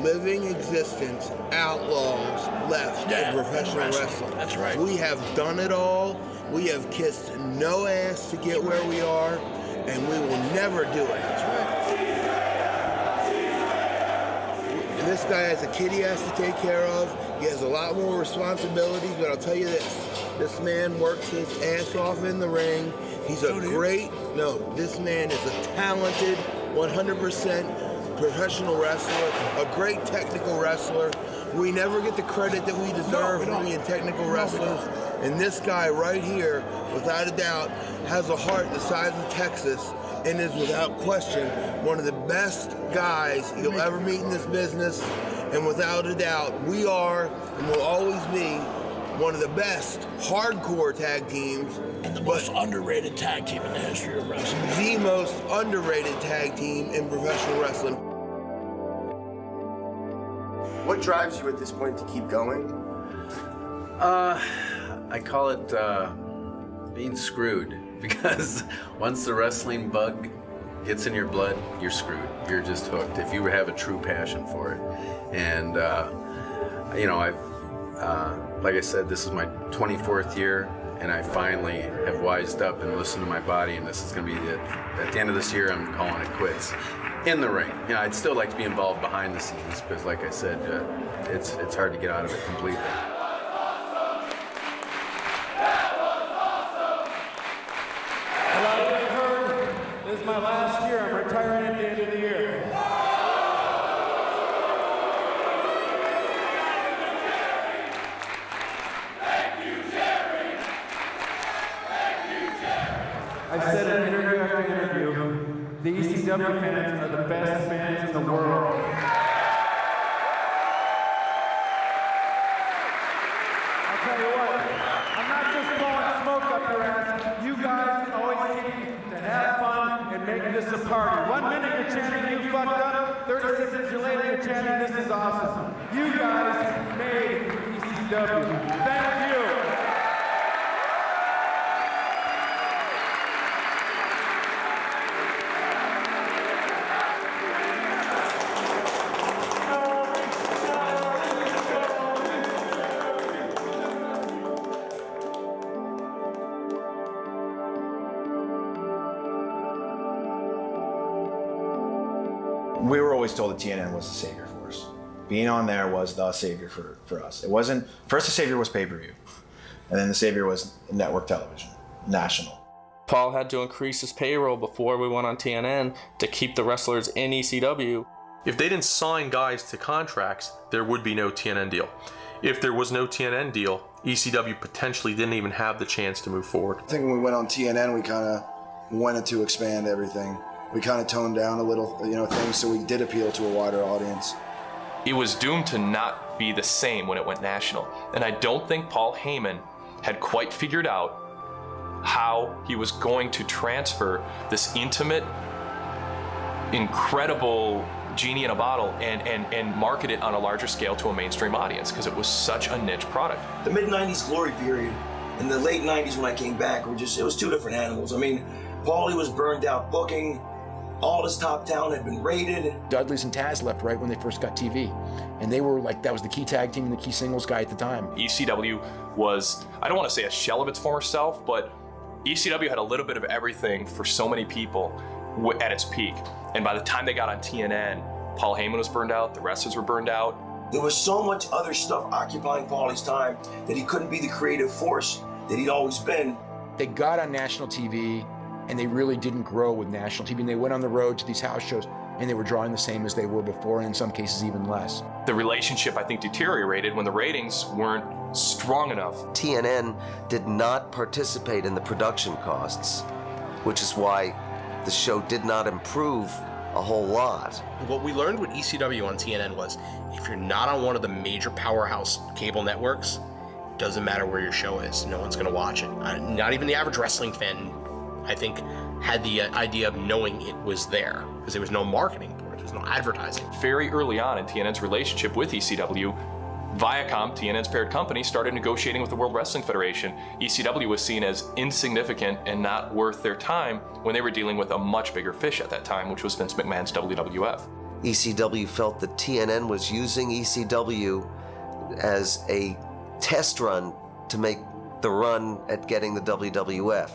Speaker 25: living existence outlaws left in professional wrestling.
Speaker 1: That's right.
Speaker 25: We have done it all. We have kissed no ass to get where we are, and we will never do it. That's right. And this guy has a kid he has to take care of. He has a lot more responsibilities, but I'll tell you this man works his ass off in the ring. He's this man is a talented, 100% professional wrestler, a great technical wrestler. We never get the credit that we deserve for being technical wrestlers. And this guy right here, without a doubt, has a heart the size of Texas and is without question one of the best guys you'll ever meet in this business. And without a doubt, we are and will always be
Speaker 5: one of the best hardcore tag teams.
Speaker 10: And the most underrated tag team in the history of wrestling.
Speaker 5: The most underrated tag team in professional wrestling.
Speaker 7: What drives you at this point to keep going?
Speaker 24: I call it being screwed, because once the wrestling bug gets in your blood, you're screwed. You're just hooked if you have a true passion for it. And you know, I've like I said, this is my 24th year, and I finally have wised up and listened to my body, and this is going to be it. At the end of this year, I'm calling it quits. In the ring. You know, I'd still like to be involved behind the scenes, because like I said, it's hard to get out of it completely.
Speaker 12: This is my last year. I'm retiring at the end of the year. I've said in interview after interview, the ECW fans are the best fans in the world. I'll tell you what, I'm not just blowing smoke up your ass. You guys always seem to have fun and make this a party. 1 minute you're chanting you fucked up, 30 seconds later you're chanting this is awesome. You guys made ECW. Thank you.
Speaker 13: We were always told that TNN was the savior for us. Being on there was the savior for us. It wasn't, first the savior was pay-per-view, and then the savior was network television, national.
Speaker 18: Paul had to increase his payroll before we went on TNN to keep the wrestlers in ECW.
Speaker 21: If they didn't sign guys to contracts, there would be no TNN deal. If there was no TNN deal, ECW potentially didn't even have the chance to move forward.
Speaker 14: I think when we went on TNN, we kind of wanted to expand everything. We kind of toned down a little, things, so we did appeal to a wider audience.
Speaker 11: It was doomed to not be the same when it went national. And I don't think Paul Heyman had quite figured out how he was going to transfer this intimate, incredible genie in a bottle and market it on a larger scale to a mainstream audience, because it was such a niche product.
Speaker 10: The mid-90s glory period and the late 90s when I came back it was two different animals. I mean, Paulie was burned out booking. All his top talent had been raided.
Speaker 6: Dudley's and Taz left right when they first got TV. And they were like, that was the key tag team and the key singles guy at the time.
Speaker 11: ECW was, I don't want to say a shell of its former self, but ECW had a little bit of everything for so many people at its peak. And by the time they got on TNN, Paul Heyman was burned out, the wrestlers were burned out.
Speaker 10: There was so much other stuff occupying Paulie's time that he couldn't be the creative force that he'd always been.
Speaker 6: They got on national TV, and they really didn't grow with national TV. And they went on the road to these house shows, and they were drawing the same as they were before, and in some cases even less.
Speaker 11: The relationship, I think, deteriorated when the ratings weren't strong enough.
Speaker 4: TNN did not participate in the production costs, which is why the show did not improve a whole lot.
Speaker 3: What we learned with ECW on TNN was, if you're not on one of the major powerhouse cable networks, it doesn't matter where your show is, no one's gonna watch it. Not even the average wrestling fan, I think, had the idea of knowing it was there, because there was no marketing for it, there was no advertising.
Speaker 11: Very early on in TNN's relationship with ECW, Viacom, TNN's parent company, started negotiating with the World Wrestling Federation. ECW was seen as insignificant and not worth their time when they were dealing with a much bigger fish at that time, which was Vince McMahon's WWF.
Speaker 4: ECW felt that TNN was using ECW as a test run to make the run at getting the WWF,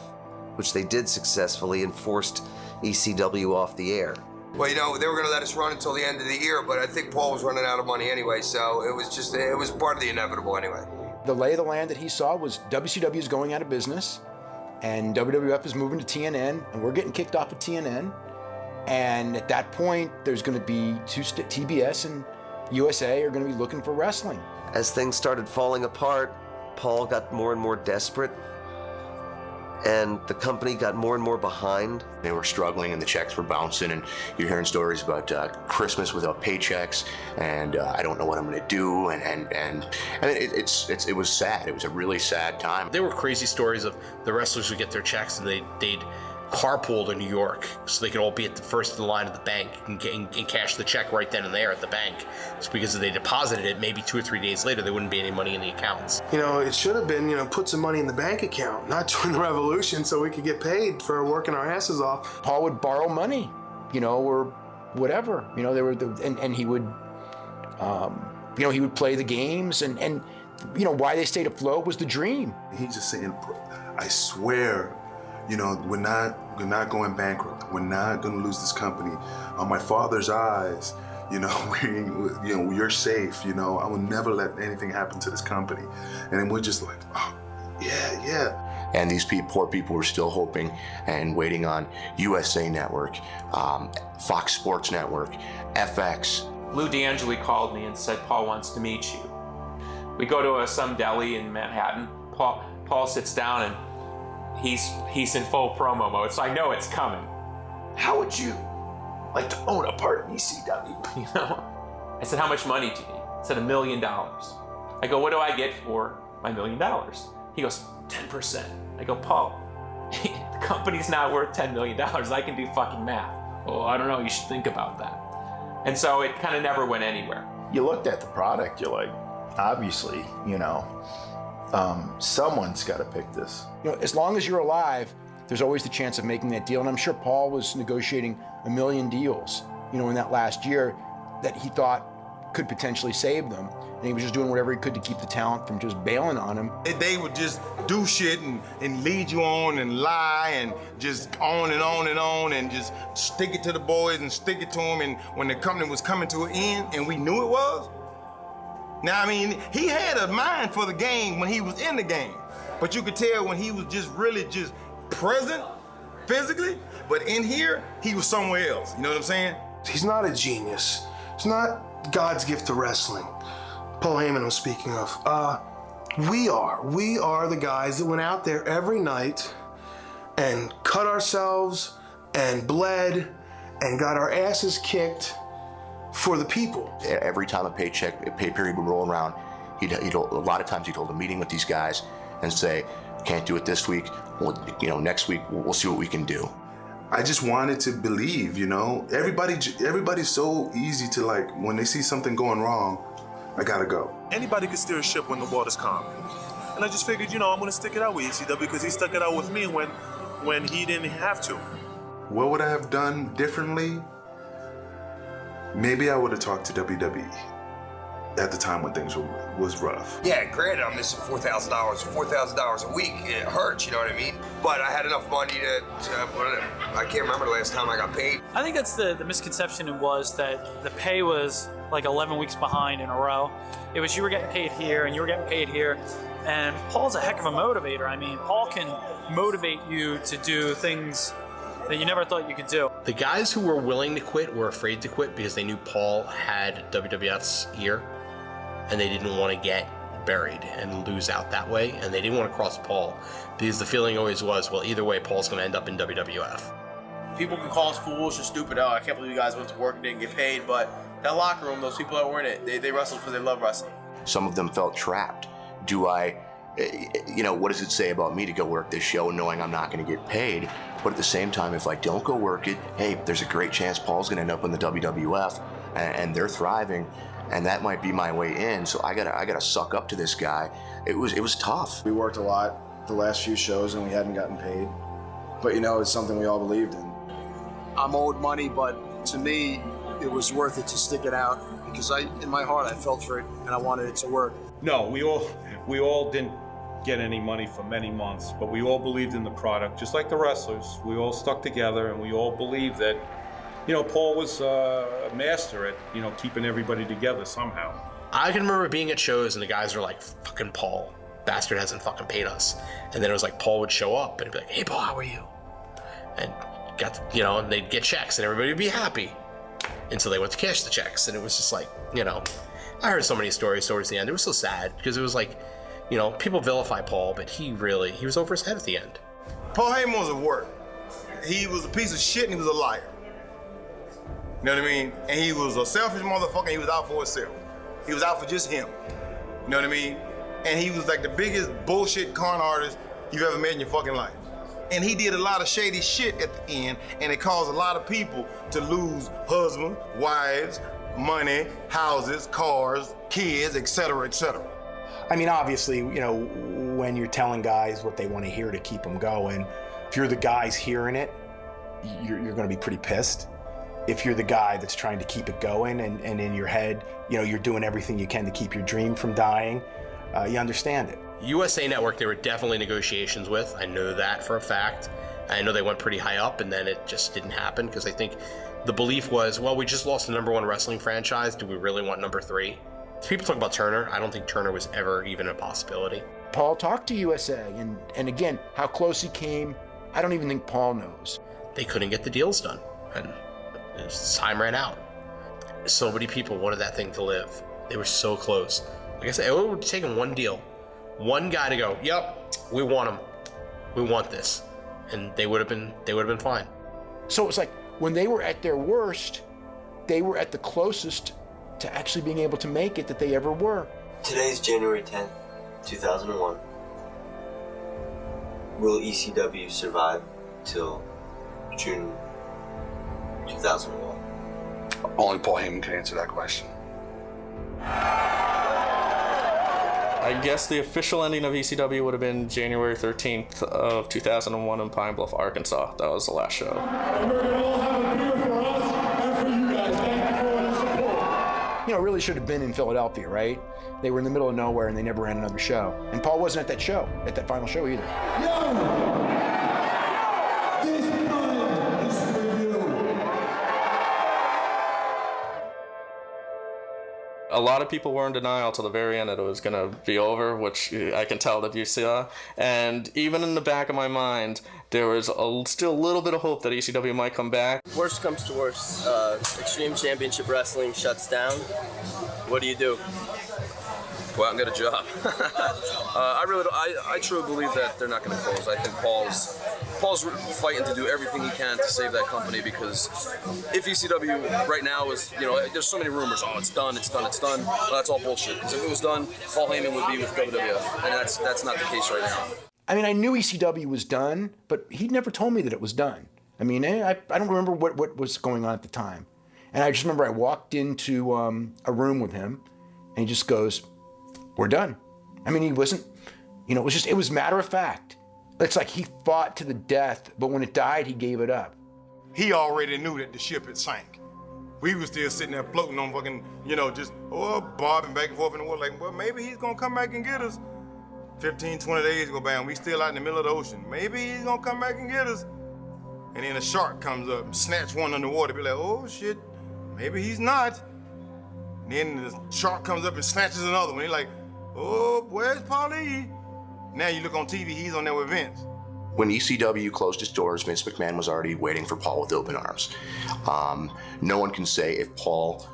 Speaker 4: which they did successfully and forced ECW off the air.
Speaker 22: Well, they were going to let us run until the end of the year, but I think Paul was running out of money anyway, so it was part of the inevitable anyway.
Speaker 6: The lay of the land that he saw was WCW is going out of business, and WWF is moving to TNN, and we're getting kicked off of TNN. And at that point, there's going to be TBS and USA are going to be looking for wrestling.
Speaker 4: As things started falling apart, Paul got more and more desperate. and the company got more and more behind.
Speaker 20: They were struggling and the checks were bouncing, and you're hearing stories about Christmas without paychecks, and I don't know what I'm going to do, and I mean, it was sad. It was a really sad time.
Speaker 3: There were crazy stories of the wrestlers would get their checks and they'd carpool to New York so they could all be at the first in the line at the bank and cash the check right then and there at the bank. It's because if they deposited it, maybe 2 or 3 days later, there wouldn't be any money in the accounts.
Speaker 25: You know, it should have been, put some money in the bank account, not join the revolution so we could get paid for working our asses off.
Speaker 6: Paul would borrow money, or whatever. They were and he would, he would play the games and why they stayed afloat was the dream.
Speaker 2: He's just saying, I swear, we're not going bankrupt. We're not going to lose this company. On my father's eyes, you're safe. I will never let anything happen to this company. And then we're just like, oh, yeah.
Speaker 20: And these poor people were still hoping and waiting on USA Network, Fox Sports Network, FX.
Speaker 8: Lou D'Angeli called me and said, Paul wants to meet you. We go to some deli in Manhattan. Paul sits down and he's in full promo mode, so I know it's coming. How would you like to own a part of ECW? I said, how much money do you need? He said, $1 million. I go, what do I get for my $1 million? He goes, 10%. I go, Paul, the company's not worth $10 million. I can do fucking math. Well, I don't know, you should think about that. And so it kind of never went anywhere.
Speaker 13: You looked at the product, you're like, obviously, someone's got to pick this.
Speaker 6: As long as you're alive, there's always the chance of making that deal. And I'm sure Paul was negotiating 1 million deals, in that last year that he thought could potentially save them. And he was just doing whatever he could to keep the talent from just bailing on him.
Speaker 17: They would just do shit and lead you on and lie and just on and on and on and just stick it to the boys and stick it to them. And when the company was coming to an end and we knew it was, now, I mean, he had a mind for the game when he was in the game, but you could tell when he was just really just present physically, but in here, he was somewhere else. You know what I'm saying?
Speaker 25: He's not a genius. It's not God's gift to wrestling. Paul Heyman I'm speaking of. We are the guys that went out there every night and cut ourselves and bled and got our asses kicked for the people.
Speaker 20: Every time a pay period would roll around, a lot of times he'd hold a meeting with these guys and say, can't do it this week. Well, next week we'll see what we can do.
Speaker 2: I just wanted to believe, everybody's so easy to like, when they see something going wrong, I gotta go.
Speaker 16: Anybody could steer a ship when the water's calm. And I just figured, I'm gonna stick it out with ECW because he stuck it out with me when he didn't have to.
Speaker 2: What would I have done differently? Maybe I would have talked to WWE at the time when things was rough.
Speaker 22: Yeah, granted, I'm missing $4,000 a week. It hurts, you know what I mean? But I had enough money to I can't remember the last time I got paid.
Speaker 19: I think that's the misconception was that the pay was like 11 weeks behind in a row. It was you were getting paid here and you were getting paid here. And Paul's a heck of a motivator. I mean, Paul can motivate you to do things that you never thought you could do.
Speaker 3: The guys who were willing to quit were afraid to quit because they knew Paul had WWF's ear and they didn't want to get buried and lose out that way, and they didn't want to cross Paul because the feeling always was, well, either way, Paul's going to end up in WWF.
Speaker 23: People can call us foolish or stupid. Oh, I can't believe you guys went to work and didn't get paid, but that locker room, those people that were in it, they wrestled because they love wrestling.
Speaker 20: Some of them felt trapped. What does it say about me to go work this show knowing I'm not going to get paid? But at the same time, if I don't go work it, hey, there's a great chance Paul's going to end up in the WWF, and they're thriving, and that might be my way in. So I gotta suck up to this guy. It was tough.
Speaker 14: We worked a lot the last few shows, and we hadn't gotten paid. But it's something we all believed in.
Speaker 26: I'm owed money, but to me, it was worth it to stick it out because in my heart, I felt for it and I wanted it to work.
Speaker 27: No, we all didn't get any money for many months, but we all believed in the product, just like the wrestlers. We all stuck together, and we all believed that, Paul was a master at, keeping everybody together somehow.
Speaker 3: I can remember being at shows and the guys were like, fucking Paul, bastard hasn't fucking paid us. And then it was like Paul would show up and be like, hey Paul, how are you? And and they'd get checks and everybody would be happy until they went to cash the checks. And it was just like, I heard so many stories towards the end. It was so sad because it was like, people vilify Paul, but he was over his head at the end.
Speaker 17: Paul Heyman was a work. He was a piece of shit and he was a liar. You know what I mean? And he was a selfish motherfucker and he was out for himself. He was out for just him. You know what I mean? And he was like the biggest bullshit con artist you've ever met in your fucking life. And he did a lot of shady shit at the end, and it caused a lot of people to lose husbands, wives, money, houses, cars, kids, etc., etc.
Speaker 1: I mean, obviously, you know, when you're telling guys what they want to hear to keep them going, if you're the guys hearing it, you're going to be pretty pissed. If you're the guy that's trying to keep it going and in your head, you know, you're doing everything you can to keep your dream from dying, you understand it.
Speaker 3: USA Network, there were definitely negotiations with. I know that for a fact. I know they went pretty high up, and then it just didn't happen because I think the belief was, well, we just lost the #1 wrestling franchise. Do we really want number 3? People talk about Turner. I don't think Turner was ever even a possibility.
Speaker 6: Paul talked to USA, and again, how close he came, I don't even think Paul knows.
Speaker 3: They couldn't get the deals done, and time ran out. So many people wanted that thing to live. They were so close. Like I said, it would have taken one deal. One guy to go, yep, we want him. We want this. And they would have been fine.
Speaker 6: So it was like when they were at their worst, they were at the closest to actually being able to make it that they ever were.
Speaker 5: Today's January 10th, 2001. Will ECW survive till June 2001?
Speaker 7: Only Paul Heyman can answer that question.
Speaker 18: I guess the official ending of ECW would have been January 13th of 2001 in Pine Bluff, Arkansas. That was the last show.
Speaker 6: You know, it really should have been in Philadelphia, right? They were in the middle of nowhere and they never ran another show. And Paul wasn't at that show, at that final show either.
Speaker 18: A lot of people were in denial till the very end that it was going to be over, which I can tell that you saw. And even in the back of my mind, there was still a little bit of hope that ECW might come back.
Speaker 23: Worst comes to worst, Extreme Championship Wrestling shuts down. What do you do?
Speaker 7: Go out and get a job. I truly believe that they're not going to close. I think Paul's fighting to do everything he can to save that company, because if ECW right now is, you know, there's so many rumors, oh, it's done. Well, that's all bullshit. Because if it was done, Paul Heyman would be with WWF, and that's not the case right now.
Speaker 6: I mean, I knew ECW was done, but he'd never told me that it was done. I mean, I don't remember what was going on at the time. And I just remember I walked into a room with him, and he just goes, "We're done." I mean, he wasn't, you know, it was matter of fact. It's like he fought to the death, but when it died, he gave it up.
Speaker 17: He already knew that the ship had sank. We were still sitting there floating on fucking, you know, just, bobbing back and forth in the water, like, well, maybe he's gonna come back and get us. 15, 20 days go by and we still out in the middle of the ocean. Maybe he's gonna come back and get us. And then a shark comes up and snatch one underwater, be like, oh shit, maybe he's not. And then the shark comes up and snatches another one. He's like, oh, where's Paulie? Now you look on TV, he's on there with Vince.
Speaker 20: When ECW closed its doors, Vince McMahon was already waiting for Paul with open arms. No one can say if Paul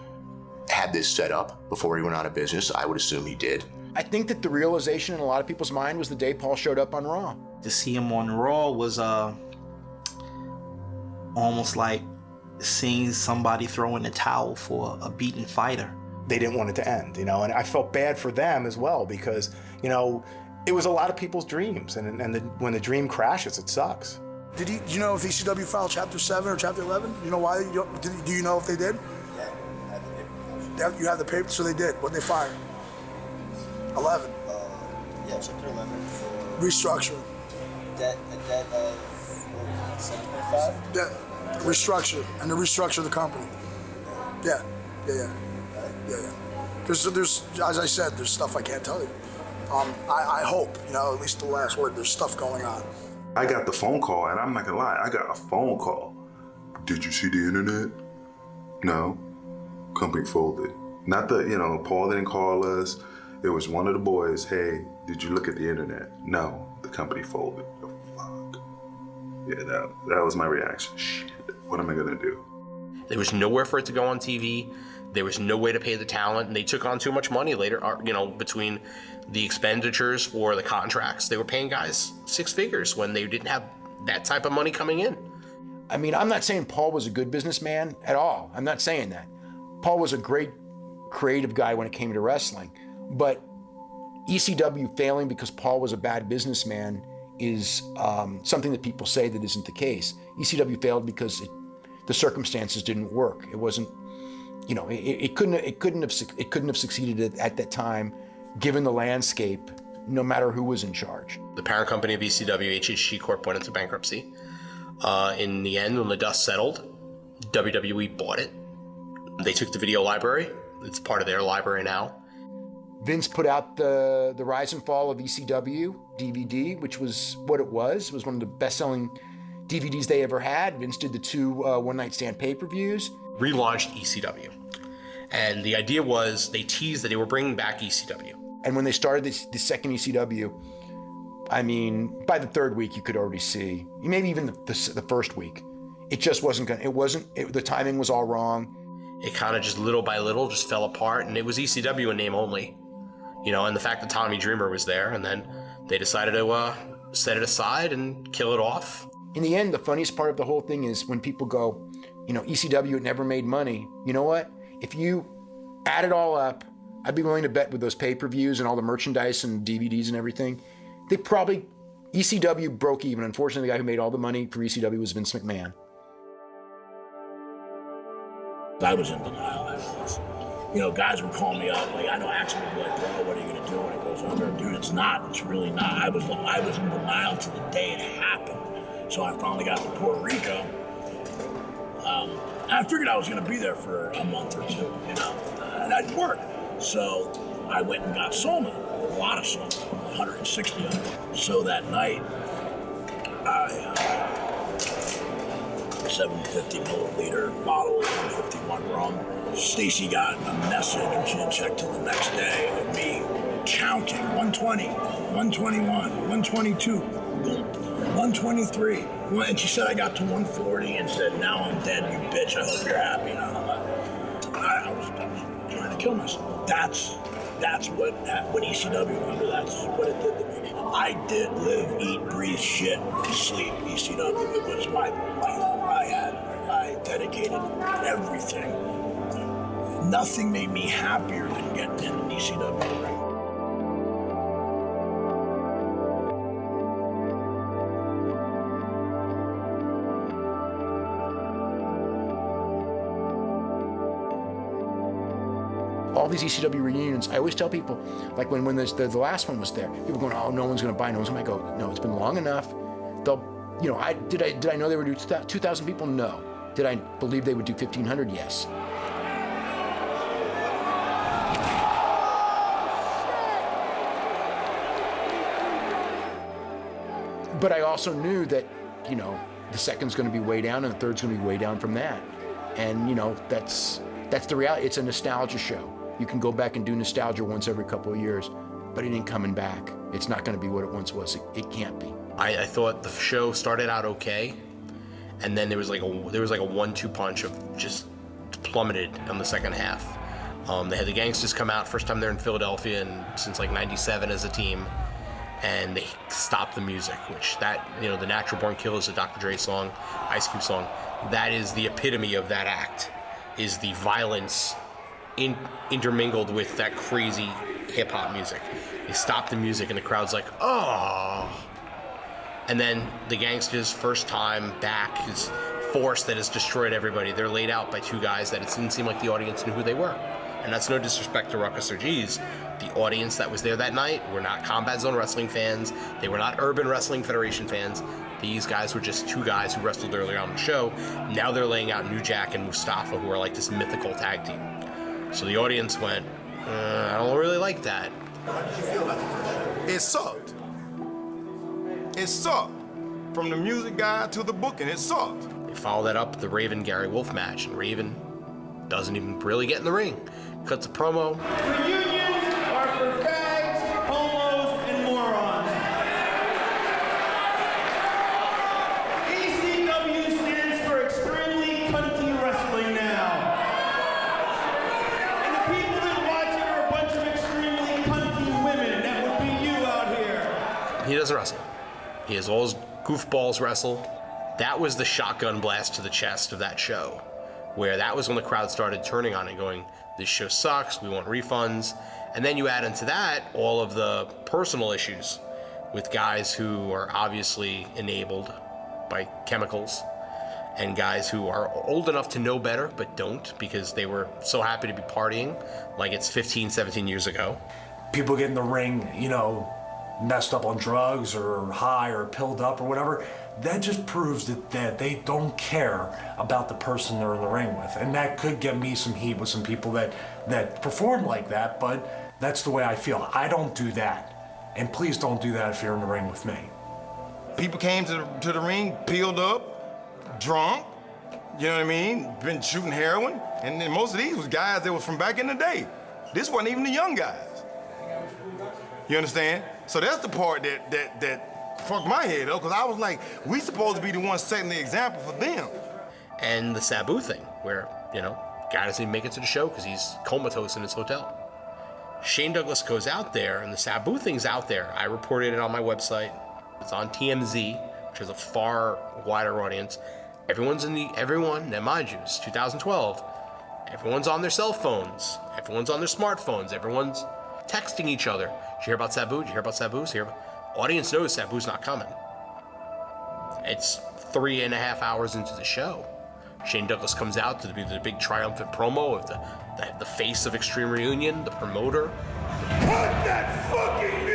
Speaker 20: had this set up before he went out of business. I would assume he did.
Speaker 6: I think that the realization in a lot of people's mind was the day Paul showed up on Raw.
Speaker 9: To see him on Raw was almost like seeing somebody throw in the towel for a beaten fighter.
Speaker 1: They didn't want it to end, you know, and I felt bad for them as well because, you know, it was a lot of people's dreams, and when the dream crashes, it sucks.
Speaker 12: Do you know if ECW filed Chapter 7 or Chapter 11? You know why? Do you know if they did? Yeah, you have the paper, so they did. What they fired? 11.
Speaker 5: Yeah, Chapter 11 for
Speaker 12: restructuring.
Speaker 5: Debt of 7.5.
Speaker 12: Yeah, restructure and to restructure the company. Yeah. There's, as I said, there's stuff I can't tell you. I hope, you know, at least the last word, there's stuff going on.
Speaker 2: I got the phone call, and I'm not gonna lie, I got a phone call. Did you see the internet? No. Company folded. Not the, you know, Paul didn't call us. It was one of the boys, hey, did you look at the internet? No, the company folded. Oh, fuck. Yeah, that was my reaction. Shit, what am I gonna do?
Speaker 3: There was nowhere for it to go on TV. There was no way to pay the talent, and they took on too much money later, you know, between the expenditures for the contracts. They were paying guys 6 figures when they didn't have that type of money coming in.
Speaker 6: I mean, I'm not saying Paul was a good businessman at all. I'm not saying that. Paul was a great creative guy when it came to wrestling. But ECW failing because Paul was a bad businessman is something that people say that isn't the case. ECW failed because the circumstances didn't work. It wasn't, you know, it couldn't have succeeded at that time, given the landscape, no matter who was in charge.
Speaker 3: The parent company of ECW, HHG Corp, went into bankruptcy. In the end, when the dust settled, WWE bought it. They took the video library. It's part of their library now.
Speaker 6: Vince put out the Rise and Fall of ECW DVD, which was what it was. It was one of the best-selling DVDs they ever had. Vince did the 2 one-night stand pay-per-views.
Speaker 3: Relaunched ECW. And the idea was they teased that they were bringing back ECW.
Speaker 6: And when they started the second ECW, I mean, by the third week, you could already see, maybe even the first week, it just wasn't going to, the timing was all wrong.
Speaker 3: It kind of just little by little just fell apart, and it was ECW in name only. You know, and the fact that Tommy Dreamer was there, and then they decided to set it aside and kill it off.
Speaker 6: In the end, the funniest part of the whole thing is when people go, you know, ECW never made money. You know what? If you add it all up, I'd be willing to bet with those pay-per-views and all the merchandise and DVDs and everything, ECW broke even. Unfortunately, the guy who made all the money for ECW was Vince McMahon.
Speaker 4: I was in denial. You know, guys would call me up, like, I know Axel would be like, bro, what are you gonna do when it goes under? Dude, it's really not. I was in denial to the day it happened. So I finally got to Puerto Rico. And I figured I was gonna be there for a month or 2, you know, and I'd work. So I went and got Soma, a lot of Soma, 160 of them. So that night, I 750 milliliter bottle of 151 rum. Stacy got a message, and she didn't check till the next day, of me counting 120, 121, 122, 123. And she said I got to 140 and said, now I'm dead, you bitch, I hope you're happy. You know, I was trying to kill myself. That's what happened when ECW went under, that's what it did to me. I did live, eat, breathe, shit, sleep ECW. It was my life. I dedicated everything. Nothing made me happier than getting in the ECW ring.
Speaker 6: All these ECW reunions, I always tell people, like when the last one was there, people going, oh, no one's going to buy, no one's going to buy. I go, no, it's been long enough. They'll, you know, did I know they would do 2,000 people? No. Did I believe they would do 1,500? Yes. But I also knew that, you know, the second's going to be way down and the third's going to be way down from that. And, you know, that's the reality. It's a nostalgia show. You can go back and do nostalgia once every couple of years, but it ain't coming back. It's not going to be what it once was. It can't be.
Speaker 3: I thought the show started out okay, and then there was like a 1-2 punch of just plummeted on the second half. They had the Gangsters come out, first time they're in Philadelphia and since like '97 as a team, and they stopped the music, which that, you know, the Natural Born Killers, the Dr. Dre song, Ice Cube song, that is the epitome of that act, is the violence intermingled with that crazy hip hop music. They stopped the music and the crowd's like, oh. And then the Gangsters' first time back is force that has destroyed everybody. They're laid out by 2 guys that it didn't seem like the audience knew who they were. And that's no disrespect to Ruckus or G's. The audience that was there that night were not Combat Zone Wrestling fans. They were not Urban Wrestling Federation fans. These guys were just 2 guys who wrestled earlier on the show. Now they're laying out New Jack and Mustafa, who are like this mythical tag team. So the audience went, I don't really like that.
Speaker 17: How did you feel about the first show? It sucked. It sucked. From the music guy to the booking, it sucked.
Speaker 3: They follow that up with the Raven-Gary Wolf match, and Raven doesn't even really get in the ring. Cuts a promo.
Speaker 8: Reunions are for fags, homos, and morons. ECW stands for Extremely Cunty Wrestling now. And the people that watch it are a bunch of extremely cunty women. That would be you out here.
Speaker 3: He doesn't wrestle. He has all his goofballs wrestle. That was the shotgun blast to the chest of that show, where that was when the crowd started turning on it, going, this show sucks, we want refunds. And then you add into that all of the personal issues with guys who are obviously enabled by chemicals, and guys who are old enough to know better but don't because they were so happy to be partying like it's 15, 17 years ago.
Speaker 10: People get in the ring, you know, messed up on drugs or high or pilled up or whatever. That just proves that they don't care about the person they're in the ring with. And that could get me some heat with some people that perform like that, but that's the way I feel. I don't do that. And please don't do that if you're in the ring with me.
Speaker 17: People came to the ring, peeled up, drunk, you know what I mean? Been shooting heroin. And then most of these was guys that was from back in the day. This wasn't even the young guys. You understand? So that's the part that fucked my head up, because I was like, we supposed to be the ones setting the example for them.
Speaker 3: And the Sabu thing, where, you know, guy doesn't even make it to the show because he's comatose in his hotel. Shane Douglas goes out there, and the Sabu thing's out there. I reported it on my website. It's on TMZ, which has a far wider audience. Everyone, now mind you, it's 2012. Everyone's on their cell phones. Everyone's on their smartphones. Everyone's texting each other. Did you hear about Sabu? Did you hear about Sabu? Audience knows Sabu's not coming. It's 3.5 hours into the show. Shane Douglas comes out to do the big triumphant promo of the face of Extreme Reunion, the promoter.
Speaker 8: Put that fucking music!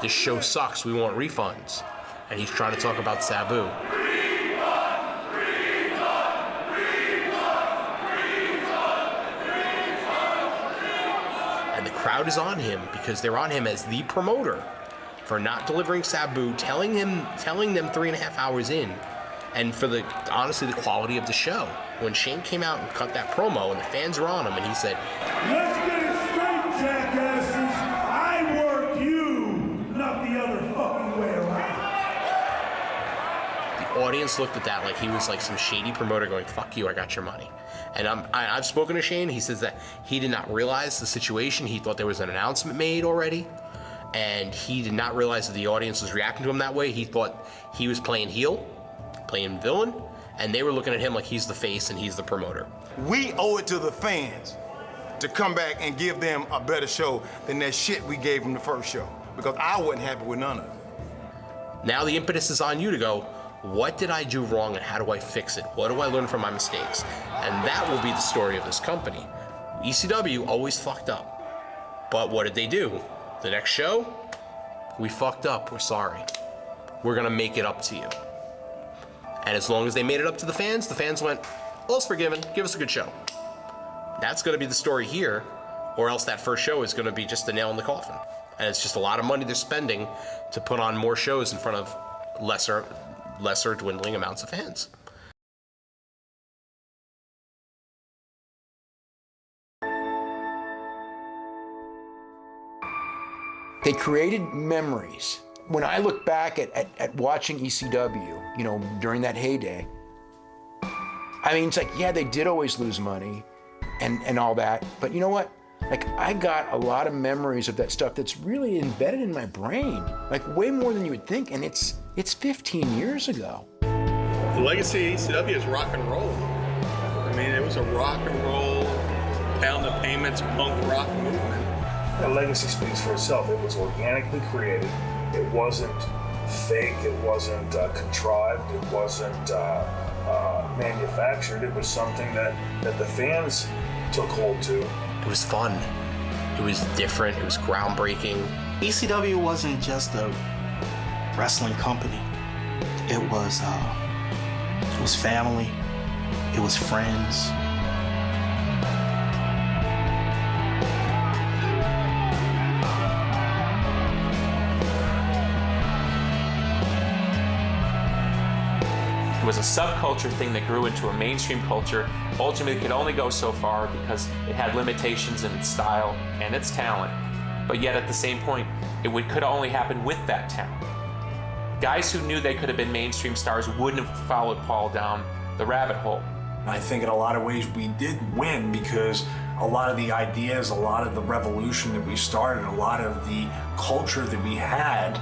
Speaker 3: This show sucks, we want refunds. And he's trying to talk about Sabu. And the crowd is on him because they're on him as the promoter for not delivering Sabu, telling them 3.5 hours in, and for honestly the quality of the show. When Shane came out and cut that promo and the fans were on him and he said,
Speaker 8: "Let's get it straight, jackasses. I work you, not the other fucking way around."
Speaker 3: The audience looked at that like he was like some shady promoter going, "Fuck you, I got your money." And I've spoken to Shane. He says that he did not realize the situation. He thought there was an announcement made already, and he did not realize that the audience was reacting to him that way. He thought he was playing heel, playing villain, and they were looking at him like he's the face and he's the promoter.
Speaker 17: We owe it to the fans to come back and give them a better show than that shit we gave them the first show, because I wasn't happy with none of it.
Speaker 3: Now the impetus is on you to go, what did I do wrong and how do I fix it? What do I learn from my mistakes? And that will be the story of this company. ECW always fucked up. But what did they do? The next show, we fucked up, we're sorry. We're gonna make it up to you. And as long as they made it up to the fans went, all's forgiven, give us a good show. That's gonna be the story here, or else that first show is gonna be just a nail in the coffin. And it's just a lot of money they're spending to put on more shows in front of lesser dwindling amounts of fans.
Speaker 6: They created memories. When I look back at watching ECW, you know, during that heyday, I mean, it's like, yeah, they did always lose money and all that, but you know what? Like, I got a lot of memories of that stuff that's really embedded in my brain, like way more than you would think, and it's 15 years ago.
Speaker 11: The legacy of ECW is rock and roll. I mean, it was a rock and roll, pound the payments, punk rock movement.
Speaker 4: The legacy speaks for itself. It was organically created. It wasn't fake. It wasn't contrived. It wasn't manufactured. It was something that the fans took hold to.
Speaker 3: It was fun. It was different. It was groundbreaking.
Speaker 9: ECW wasn't just a wrestling company. It was family. It was friends.
Speaker 13: It was a subculture thing that grew into a mainstream culture. Ultimately, it could only go so far because it had limitations in its style and its talent. But yet, at the same point, could only happen with that talent. Guys who knew they could have been mainstream stars wouldn't have followed Paul down the rabbit hole.
Speaker 10: I think in a lot of ways we did win because a lot of the ideas, a lot of the revolution that we started, a lot of the culture that we had,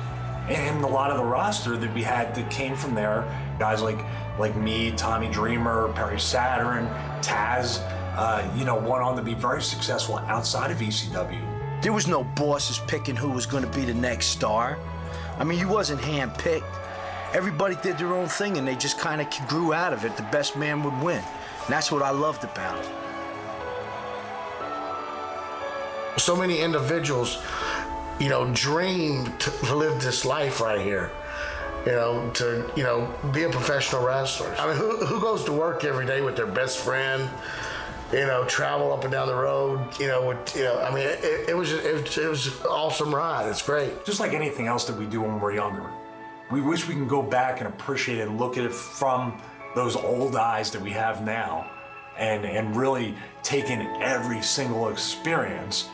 Speaker 10: and a lot of the roster that we had that came from there. Guys like me, Tommy Dreamer, Perry Saturn, Taz, went on to be very successful outside of ECW.
Speaker 15: There was no bosses picking who was going to be the next star. I mean, you wasn't hand-picked. Everybody did their own thing, and they just kind of grew out of it. The best man would win. And that's what I loved about it.
Speaker 16: So many individuals, dreamed to live this life right here. To be a professional wrestler. I mean, who goes to work every day with their best friend? Travel up and down the road. It was an awesome ride. It's great.
Speaker 10: Just like anything else that we do when we're younger, we wish we can go back and appreciate it and look at it from those old eyes that we have now, and really take in every single experience.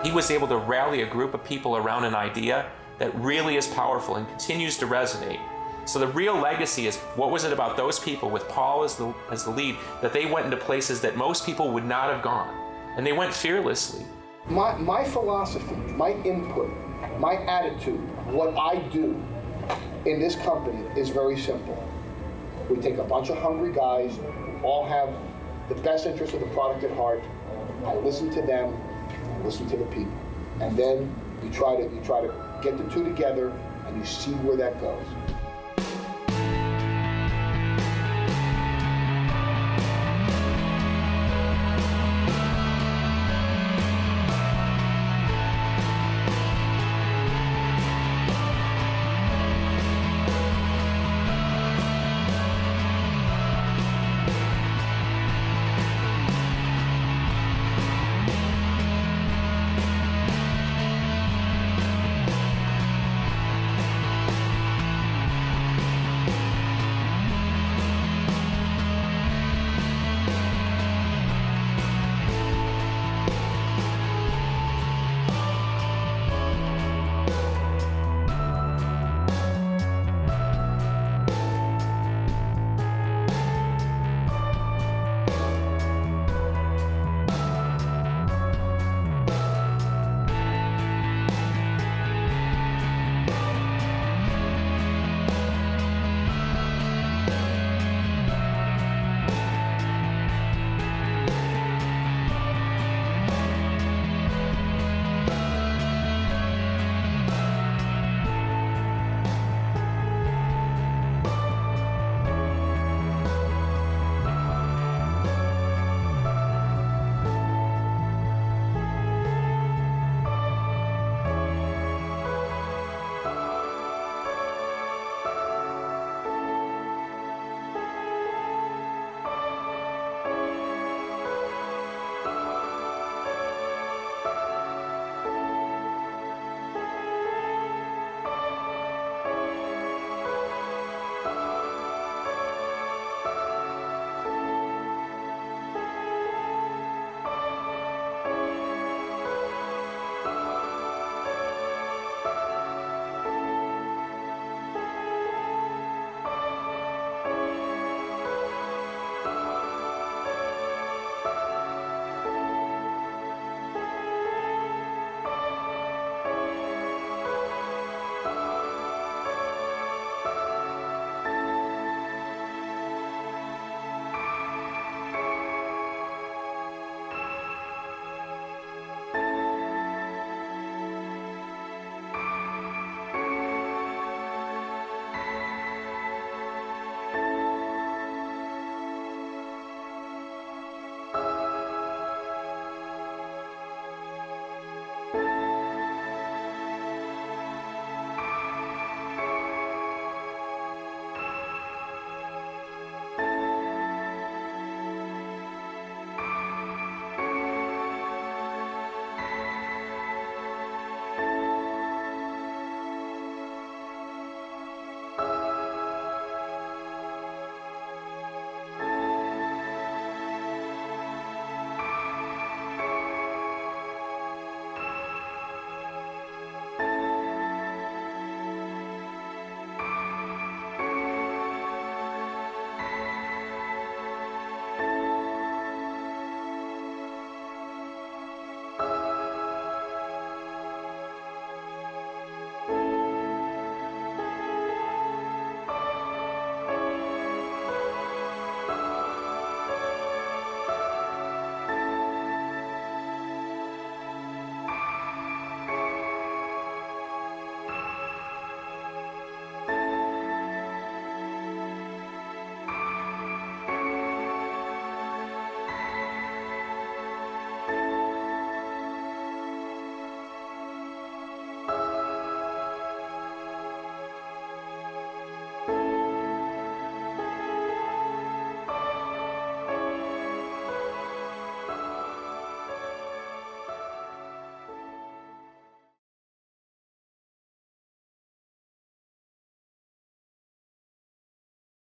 Speaker 13: He was able to rally a group of people around an idea that really is powerful and continues to resonate. So the real legacy is, what was it about those people with Paul as the lead that they went into places that most people would not have gone? And they went fearlessly.
Speaker 19: My philosophy, my input, my attitude, what I do in this company is very simple. We take a bunch of hungry guys who all have the best interest of the product at heart. I listen to them, listen to the people, and then you try to get the two together, and you see where that goes.